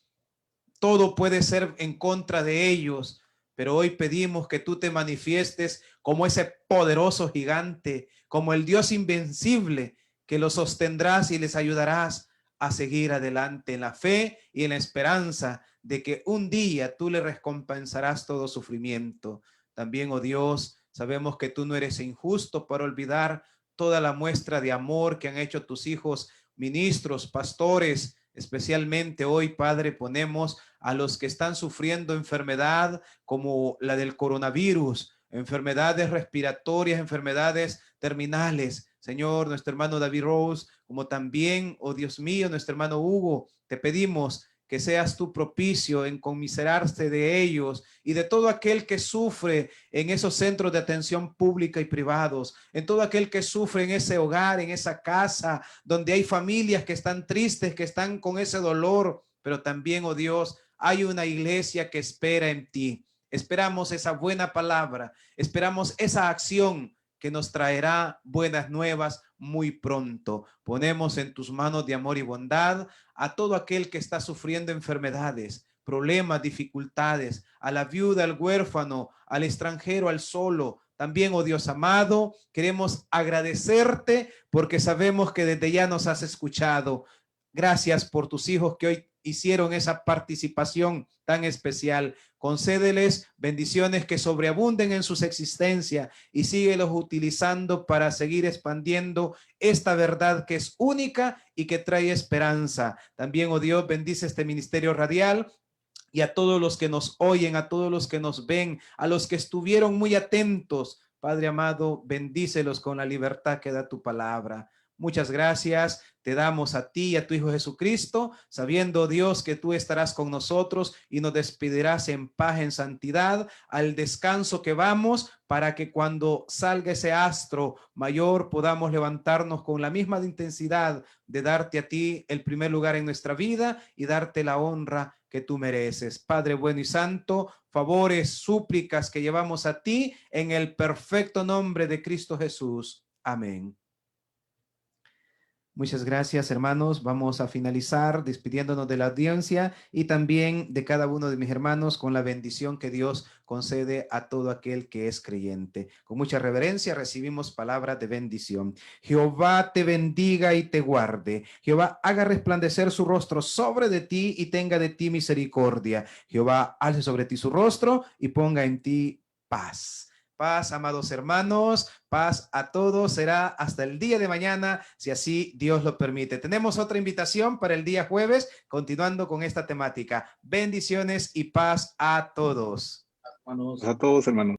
Todo puede ser en contra de ellos, pero hoy pedimos que tú te manifiestes como ese poderoso gigante, como el Dios invencible, que los sostendrás y les ayudarás a seguir adelante en la fe y en la esperanza de que un día tú le recompensarás todo sufrimiento. También, oh Dios, sabemos que tú no eres injusto para olvidar toda la muestra de amor que han hecho tus hijos, ministros, pastores. Especialmente hoy, Padre, ponemos a los que están sufriendo enfermedad como la del coronavirus, enfermedades respiratorias, enfermedades terminales. Señor, nuestro hermano David Rose, como también, oh Dios mío, nuestro hermano Hugo, te pedimos que seas tú propicio en conmiserarse de ellos y de todo aquel que sufre en esos centros de atención pública y privados, en todo aquel que sufre en ese hogar, en esa casa, donde hay familias que están tristes, que están con ese dolor, pero también, oh Dios, hay una iglesia que espera en ti. Esperamos esa buena palabra, esperamos esa acción que nos traerá buenas nuevas muy pronto. Ponemos en tus manos de amor y bondad a todo aquel que está sufriendo enfermedades, problemas, dificultades, a la viuda, al huérfano, al extranjero, al solo. También, oh Dios amado, queremos agradecerte porque sabemos que desde ya nos has escuchado. Gracias por tus hijos que hoy hicieron esa participación tan especial. Concédeles bendiciones que sobreabunden en sus existencias y síguelos utilizando para seguir expandiendo esta verdad que es única y que trae esperanza. También, oh Dios, bendice este ministerio radial y a todos los que nos oyen, a todos los que nos ven, a los que estuvieron muy atentos. Padre amado, bendícelos con la libertad que da tu palabra. Muchas gracias, te damos a ti y a tu Hijo Jesucristo, sabiendo, Dios, que tú estarás con nosotros y nos despedirás en paz, en santidad, al descanso que vamos, para que cuando salga ese astro mayor podamos levantarnos con la misma intensidad de darte a ti el primer lugar en nuestra vida y darte la honra que tú mereces. Padre bueno y santo, favores, súplicas que llevamos a ti en el perfecto nombre de Cristo Jesús. Amén. Muchas gracias, hermanos. Vamos a finalizar despidiéndonos de la audiencia y también de cada uno de mis hermanos con la bendición que Dios concede a todo aquel que es creyente. Con mucha reverencia recibimos palabras de bendición. Jehová te bendiga y te guarde. Jehová haga resplandecer su rostro sobre de ti y tenga de ti misericordia. Jehová alce sobre ti su rostro y ponga en ti paz. Paz, amados hermanos, paz a todos. Será hasta el día de mañana, si así Dios lo permite. Tenemos otra invitación para el día jueves, continuando con esta temática. Bendiciones y paz a todos. A todos, hermanos.